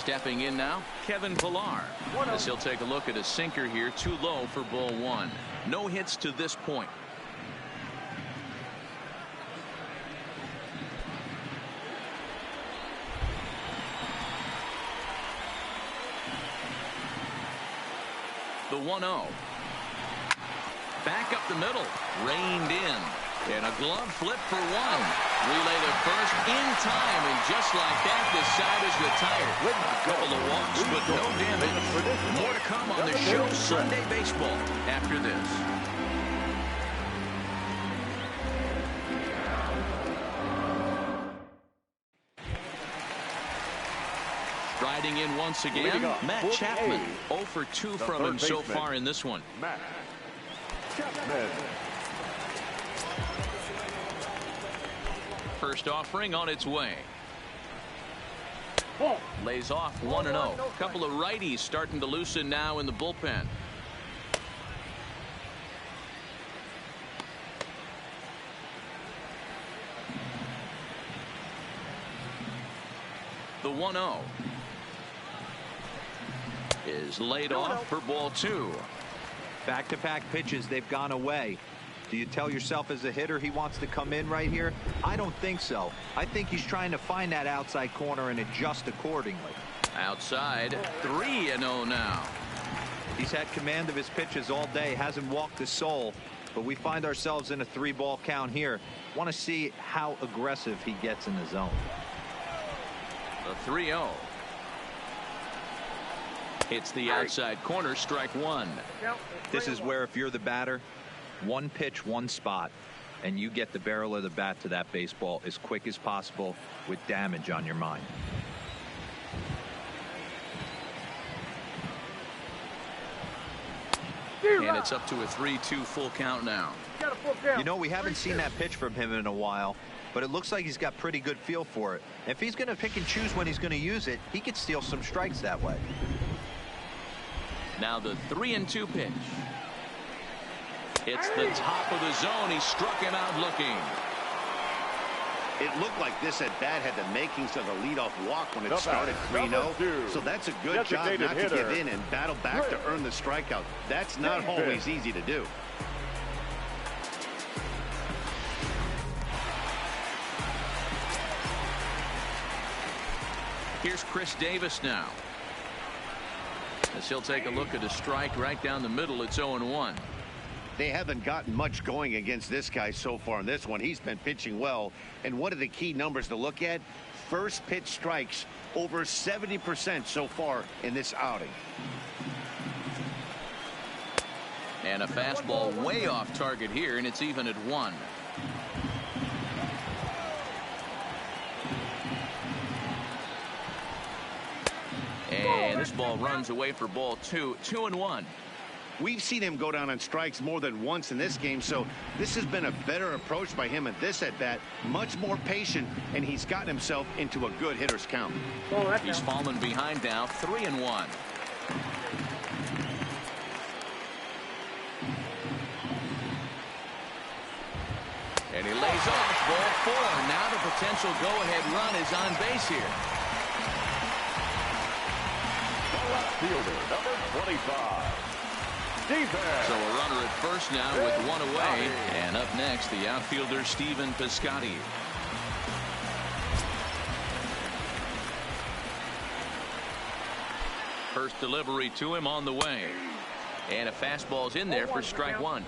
Stepping in now, Kevin Pillar. As he'll take a look at a sinker here, too low for ball one. No hits to this point. The 1-0. Back up the middle. Reined in. And a glove flip for one. Relay to first in time. And just like that, the side is retired. A couple of walks, but no damage. More to come on the show Sunday Baseball after this. Riding in once again, Matt Chapman. 0 for 2 from him so far in this one. Matt Chapman. First offering on its way. Lays off 1-0. Couple of righties starting to loosen now in the bullpen. The 1-0 is laid off for ball two. Back-to-back pitches, they've gone away. Do you tell yourself as a hitter he wants to come in right here? I don't think so. I think he's trying to find that outside corner and adjust accordingly. Outside, 3-0 now. He's had command of his pitches all day, hasn't walked a soul, but we find ourselves in a 3-ball count here. Want to see how aggressive he gets in the zone. The 3-0. Hits the outside corner, strike one. This is where if you're the batter, one pitch, one spot, and you get the barrel of the bat to that baseball as quick as possible with damage on your mind. And it's up to a 3-2 full count now. You know, we haven't seen that pitch from him in a while, but it looks like he's got pretty good feel for it. If he's going to pick and choose when he's going to use it, he could steal some strikes that way. Now the 3-2 pitch. It's the top of the zone. He struck him out looking. It looked like this at bat had the makings of a leadoff walk when it started 3-0. So that's a good job not to give in and battle back to earn the strikeout. That's not always easy to do. Here's Chris Davis now. As he'll take a look at a strike right down the middle. It's 0-1. They haven't gotten much going against this guy so far in this one. He's been pitching well. And one of the key numbers to look at, first pitch strikes over 70% so far in this outing. And a fastball way off target here, and it's even at 1. And this ball runs away for ball two. 2-1. We've seen him go down on strikes more than once in this game, so this has been a better approach by him at this at-bat. Much more patient, and he's gotten himself into a good hitter's count. He's fallen behind now, 3-1. And he lays off ball 4. Now the potential go-ahead run is on base here. The left fielder, number 25. So a runner at first now with 1 away. And up next, the outfielder, Stephen Piscotty. First delivery to him on the way. And a fastball's in there for strike 1.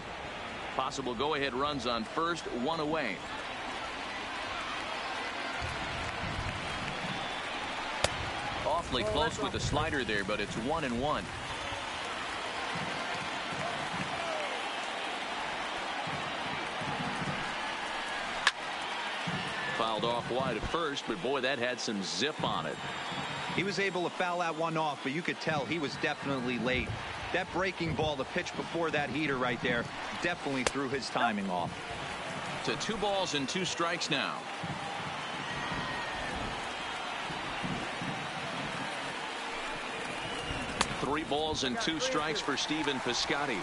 Possible go-ahead runs on first, 1 away. Awfully close with the slider there, but it's 1-1. Fouled off wide at first, but boy, that had some zip on it. He was able to foul that one off, but you could tell he was definitely late. That breaking ball, the pitch before that heater right there, definitely threw his timing off. To 2 balls and 2 strikes now. Three balls and 2 strikes for Stephen Piscotty.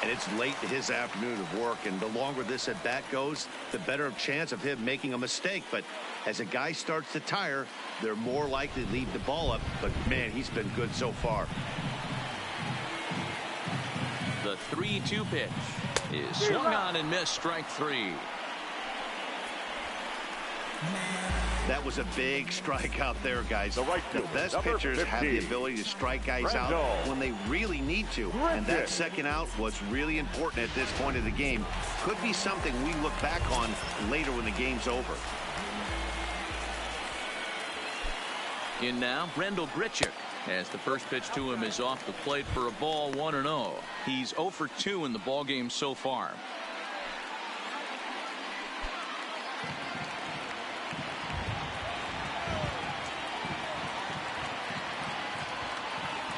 And it's late in his afternoon of work, and the longer this at bat goes, the better chance of him making a mistake. But as a guy starts to tire, they're more likely to leave the ball up. But man, he's been good so far. The 3-2 pitch is swung on and missed, strike 3. That was a big strike out there, guys. The best pitchers have the ability to strike guys out when they really need to. And that second out was really important at this point of the game. Could be something we look back on later when the game's over. In now, Brendel Grichuk, as the first pitch to him is off the plate for a ball, 1-0. He's 0 for 2 in the ballgame so far.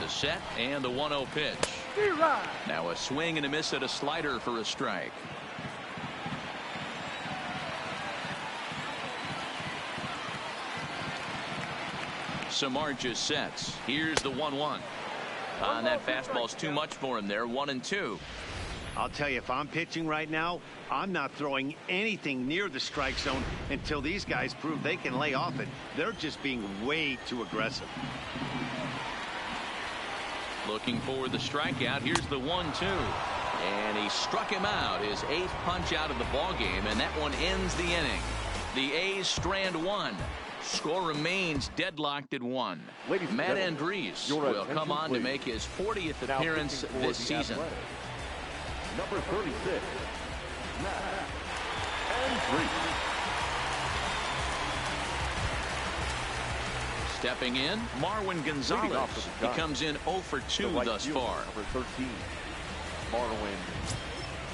The set and the 1-0 pitch. Now a swing and a miss at a slider for a strike. Samardzija sets. Here's the 1-1. And that fastball's too much for him there. 1-2. I'll tell you, if I'm pitching right now, I'm not throwing anything near the strike zone until these guys prove they can lay off it. They're just being way too aggressive. Looking for the strikeout. Here's the 1-2. And he struck him out. His 8th punch out of the ball game, and that one ends the inning. The A's strand 1. Score remains deadlocked at 1. Matt Andriese will come on to make his 40th appearance this season. Number 36, Matt Andriese. Stepping in, Marwin Gonzalez. He comes in 0 for 2 thus far. Number 13, Marwin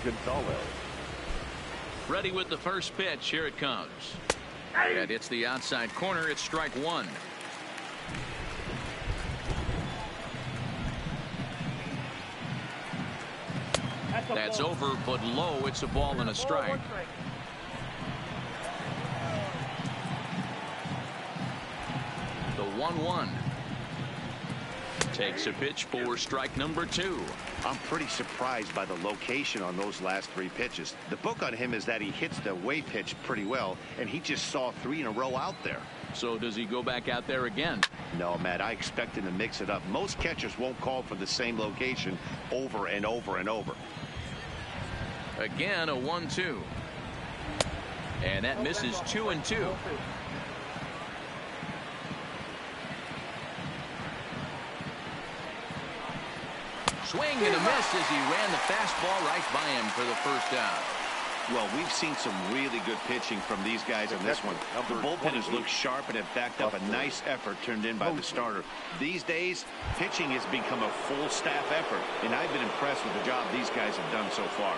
Gonzalez. Ready with the first pitch. Here it comes. And it's the outside corner. It's strike 1. That's over, but low. It's a ball and a strike. The 1-1. Takes a pitch for strike number 2. I'm pretty surprised by the location on those last 3 pitches. The book on him is that he hits the away pitch pretty well, and he just saw 3 in a row out there. So does he go back out there again? No, Matt, I expect him to mix it up. Most catchers won't call for the same location over and over and over. Again, a 1-2. And that misses 2-2. Swing and a miss as he ran the fastball right by him for the first out. Well, we've seen some really good pitching from these guys in this one. The bullpenners look sharp and have backed up a nice effort turned in by the starter. These days, pitching has become a full staff effort, and I've been impressed with the job these guys have done so far.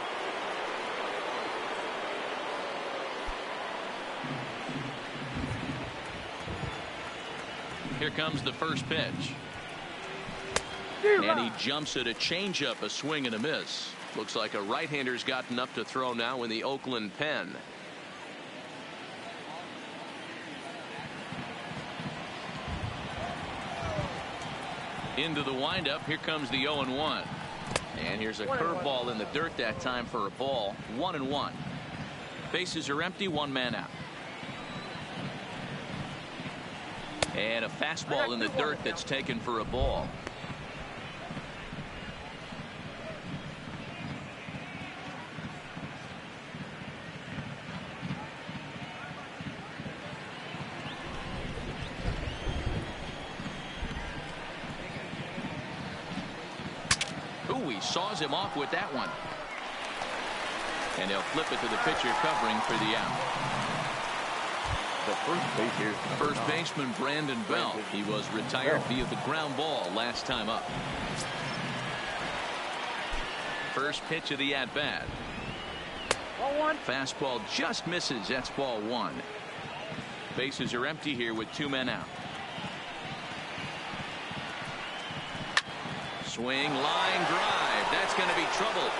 Here comes the first pitch. And he jumps at a changeup, a swing and a miss. Looks like a right-hander's gotten up to throw now in the Oakland pen. Into the windup. Here comes the 0-1. And here's a curveball in the dirt that time for a ball. 1-1. Bases are empty. 1 man out. And a fastball in the dirt that's taken for a ball. Ooh, he saws him off with that one. And they'll flip it to the pitcher covering for the out. The first baseman Brandon Belt. He was retired via the ground ball last time up. First pitch of the at-bat. Fastball just misses. That's ball 1. Bases are empty here with 2 men out. Swing, line drive. That's going to be trouble.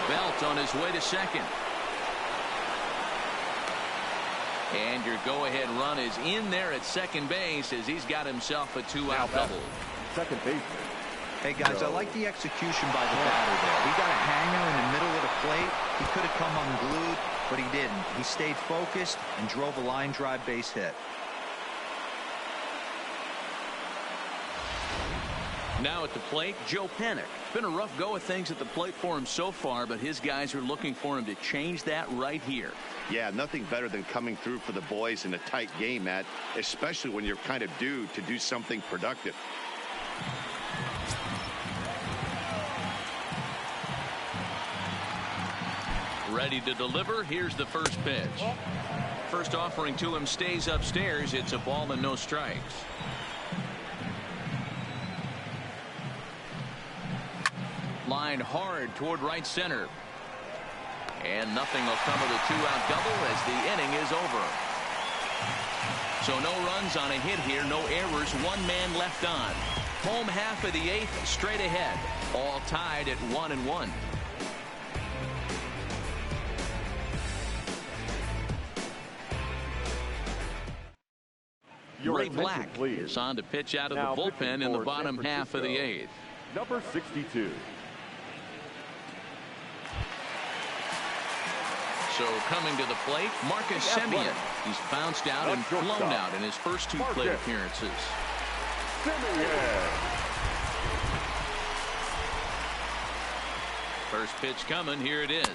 Belt on his way to second. And your go-ahead run is in there at second base as he's got himself a 2-out double. Second baseman, Hey, guys, I like the execution by the batter there. He got a hanger in the middle of the plate. He could have come unglued, but he didn't. He stayed focused and drove a line drive base hit. Now at the plate, Joe Panik. Been a rough go of things at the plate for him so far, but his guys are looking for him to change that right here. Yeah, nothing better than coming through for the boys in a tight game, Matt, especially when you're kind of due to do something productive. Ready to deliver. Here's the first pitch. First offering to him stays upstairs. It's a ball and no strikes. Line hard toward right center. And nothing will come of the two-out double as the inning is over. So no runs on a hit here, no errors, one man left on. Home half of the eighth, straight ahead. All tied at 1-1. Ray Black is on to pitch out of the bullpen in the bottom half of the eighth. Number 62. So coming to the plate, Marcus Semien. He's bounced out and flown out in his first two plate appearances. First pitch coming. Here it is.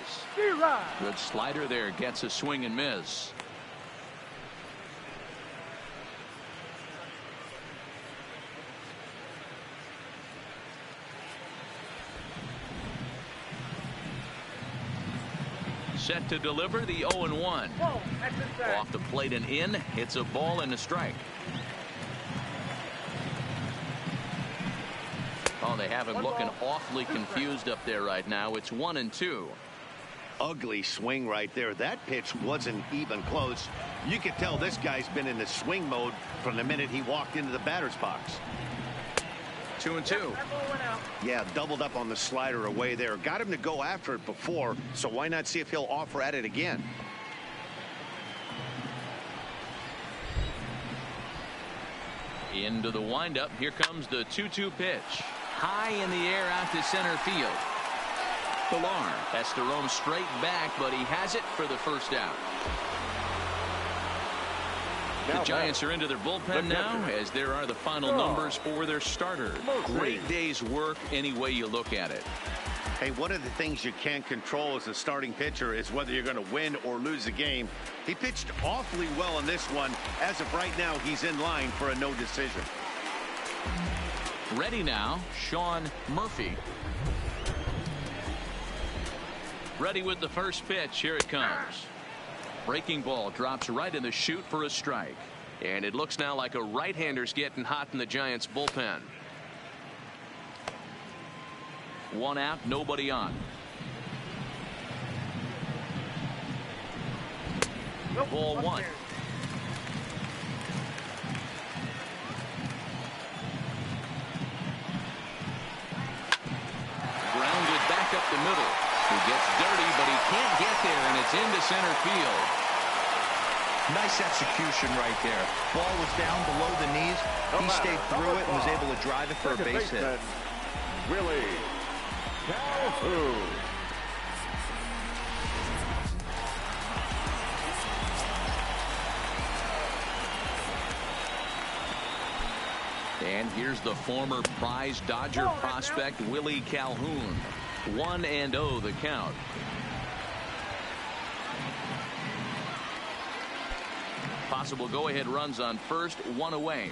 Good slider there. Gets a swing and miss. Set to deliver the 0-1. Off the plate and in. It's a ball and a strike. Oh, they have him looking awfully confused up there right now. It's 1-2. Ugly swing right there. That pitch wasn't even close. You could tell this guy's been in the swing mode from the minute he walked into the batter's box. 2-2. Yeah, doubled up on the slider away there. Got him to go after it before, so why not see if he'll offer at it again? Into the windup. Here comes the 2-2 pitch. High in the air out to center field. Pilar has to roam straight back, but he has it for the first out. The Giants are into their bullpen now, as there are the final numbers for their starters. Great day's work any way you look at it. Hey, one of the things you can't control as a starting pitcher is whether you're going to win or lose a game. He pitched awfully well in this one. As of right now, he's in line for a no decision. Ready now, Sean Murphy. Ready with the first pitch. Here it comes. Breaking ball drops right in the chute for a strike. And it looks now like a right-hander's getting hot in the Giants bullpen. One out, nobody on. Ball one. Grounded back up the middle. He gets dirty, but he can't get there, and it's into center field. Nice execution right there. Ball was down below the knees. He stayed through it and was able to drive it for a base hit. Willie Calhoun. And here's the former prize Dodger prospect Willie Calhoun. 1-0 the count. Possible go-ahead runs on first, one away.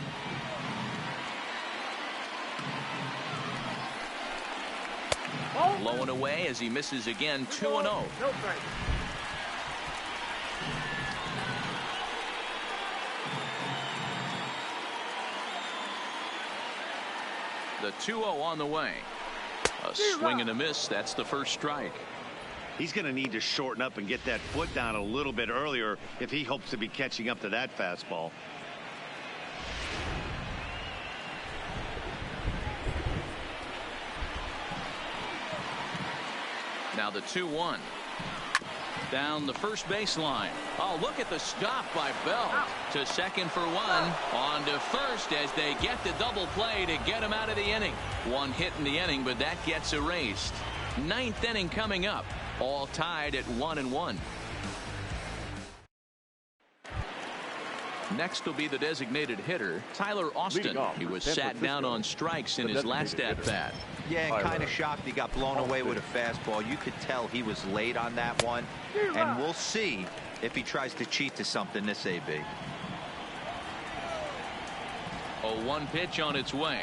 Low and away as he misses again. 2-0. The 2-0 on the way. A swing and a miss. That's the first strike. He's going to need to shorten up and get that foot down a little bit earlier if he hopes to be catching up to that fastball. Now the 2-1. Down the first baseline. Oh, look at the stop by Bell. To second for one. On to first as they get the double play to get him out of the inning. One hit in the inning, but that gets erased. Ninth inning coming up. All tied at 1-1. Next will be the designated hitter, Tyler Austin. He was sat down on strikes in his last at-bat. Yeah, and kind of shocked he got blown away with a fastball. You could tell he was late on that one. And we'll see if he tries to cheat to something this AB. 0-1 pitch on its way.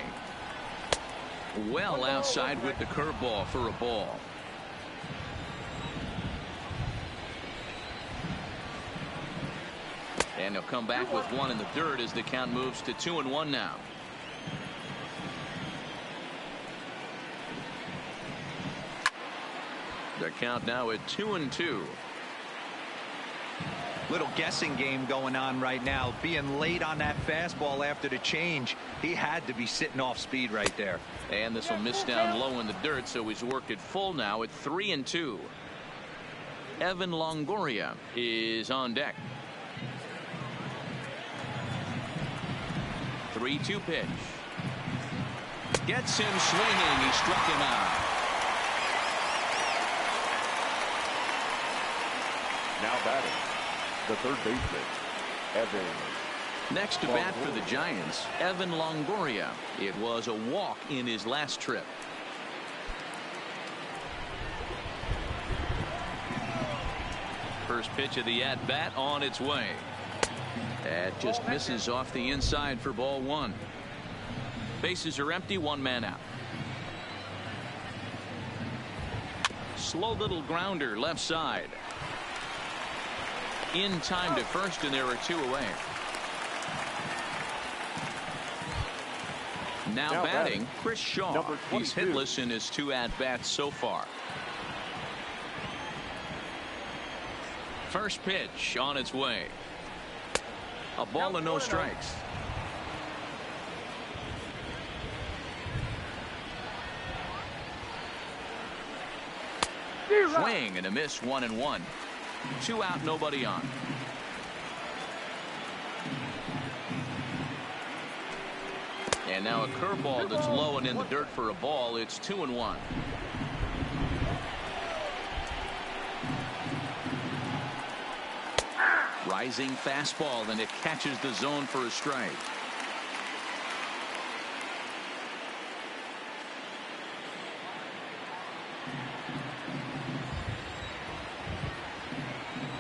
Well outside with the curveball for a ball. And he'll come back with one in the third as the count moves to 2-1 now. The count now at 2-2. Little guessing game going on right now. Being late on that fastball after the change, he had to be sitting off speed right there. And this will miss down low in the dirt, so he's worked it full now at 3-2. Evan Longoria is on deck. 3-2 pitch. Gets him swinging. He struck him out. Now batting, the third baseman, Evan. Next to bat for the Giants, Evan Longoria. It was a walk in his last trip. First pitch of the at-bat on its way. That just misses off the inside for ball one. Bases are empty, one man out. Slow little grounder left side. In time to first, and there are two away. Now batting, Chris Shaw. He's hitless in his two at-bats so far. First pitch on its way. A ball and no strikes. Swing and a miss, 1-1. 2 out, nobody on. And now a curveball that's low and in the dirt for a ball. It's 2-1. Rising fastball, and it catches the zone for a strike.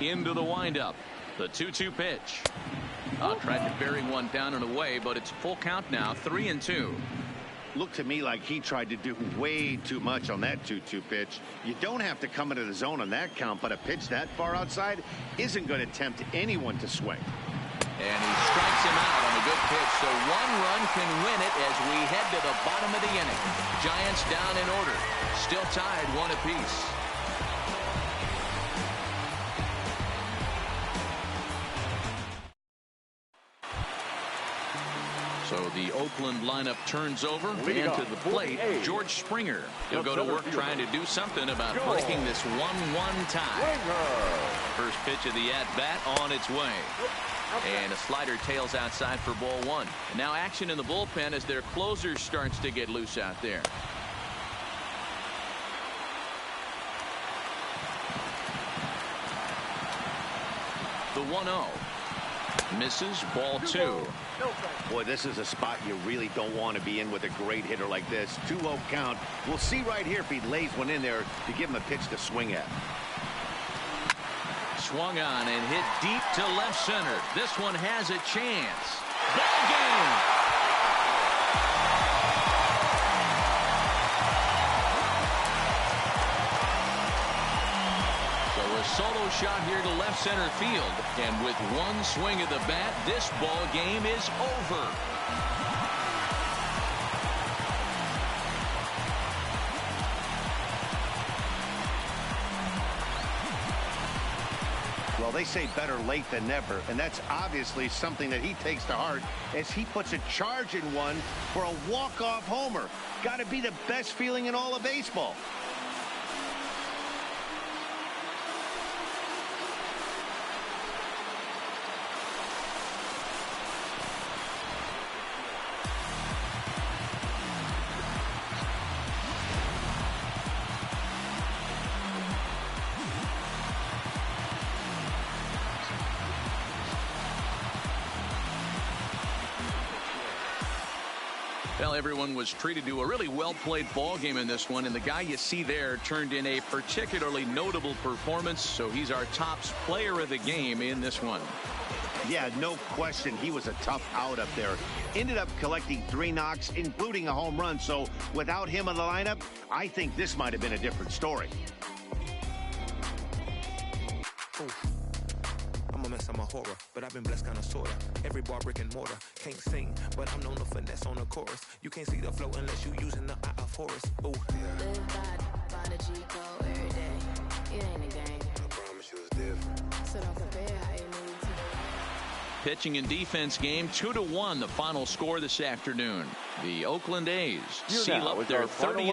Into the windup. The 2-2 pitch. Tried to bury one down and away, but it's full count now, 3-2. Looked to me like he tried to do way too much on that 2-2 pitch. You don't have to come into the zone on that count, but a pitch that far outside isn't going to tempt anyone to swing. And he strikes him out on a good pitch, so one run can win it as we head to the bottom of the inning. Giants down in order. Still tied 1 apiece. So the Oakland lineup turns over, and to the plate, George Springer. He'll go to work trying to do something about breaking this 1-1 tie. First pitch of the at-bat on its way. And a slider tails outside for ball one. Now action in the bullpen as their closer starts to get loose out there. The 1-0. Misses, ball two. Boy, this is a spot you really don't want to be in with a great hitter like this. 2-0 count. We'll see right here if he lays one in there to give him a pitch to swing at. Swung on and hit deep to left center. This one has a chance. Ball game. Solo shot here to left center field, and with one swing of the bat, this ball game is over. Well, they say better late than never, and that's obviously something that he takes to heart as he puts a charge in one for a walk-off homer. Got to be the best feeling in all of baseball. Well, everyone was treated to a really well-played ball game in this one, and the guy you see there turned in a particularly notable performance, so he's our top player of the game in this one. Yeah, no question. He was a tough out up there. Ended up collecting 3 knocks, including a home run, so without him in the lineup, I think this might have been a different story. I'm a mess, I'm a horror, but I've been blessed kind of sorta. Every bar brick and mortar. Can't sing, but I'm known to finesse on the chorus. You can't see the flow unless you using the eye of Horus. Ooh. Live by the G code every day. It ain't a game. I promise you it's different. So don't compare how you need to. Pitching and defense game 2-1, the final score this afternoon. The Oakland A's seal up their 30th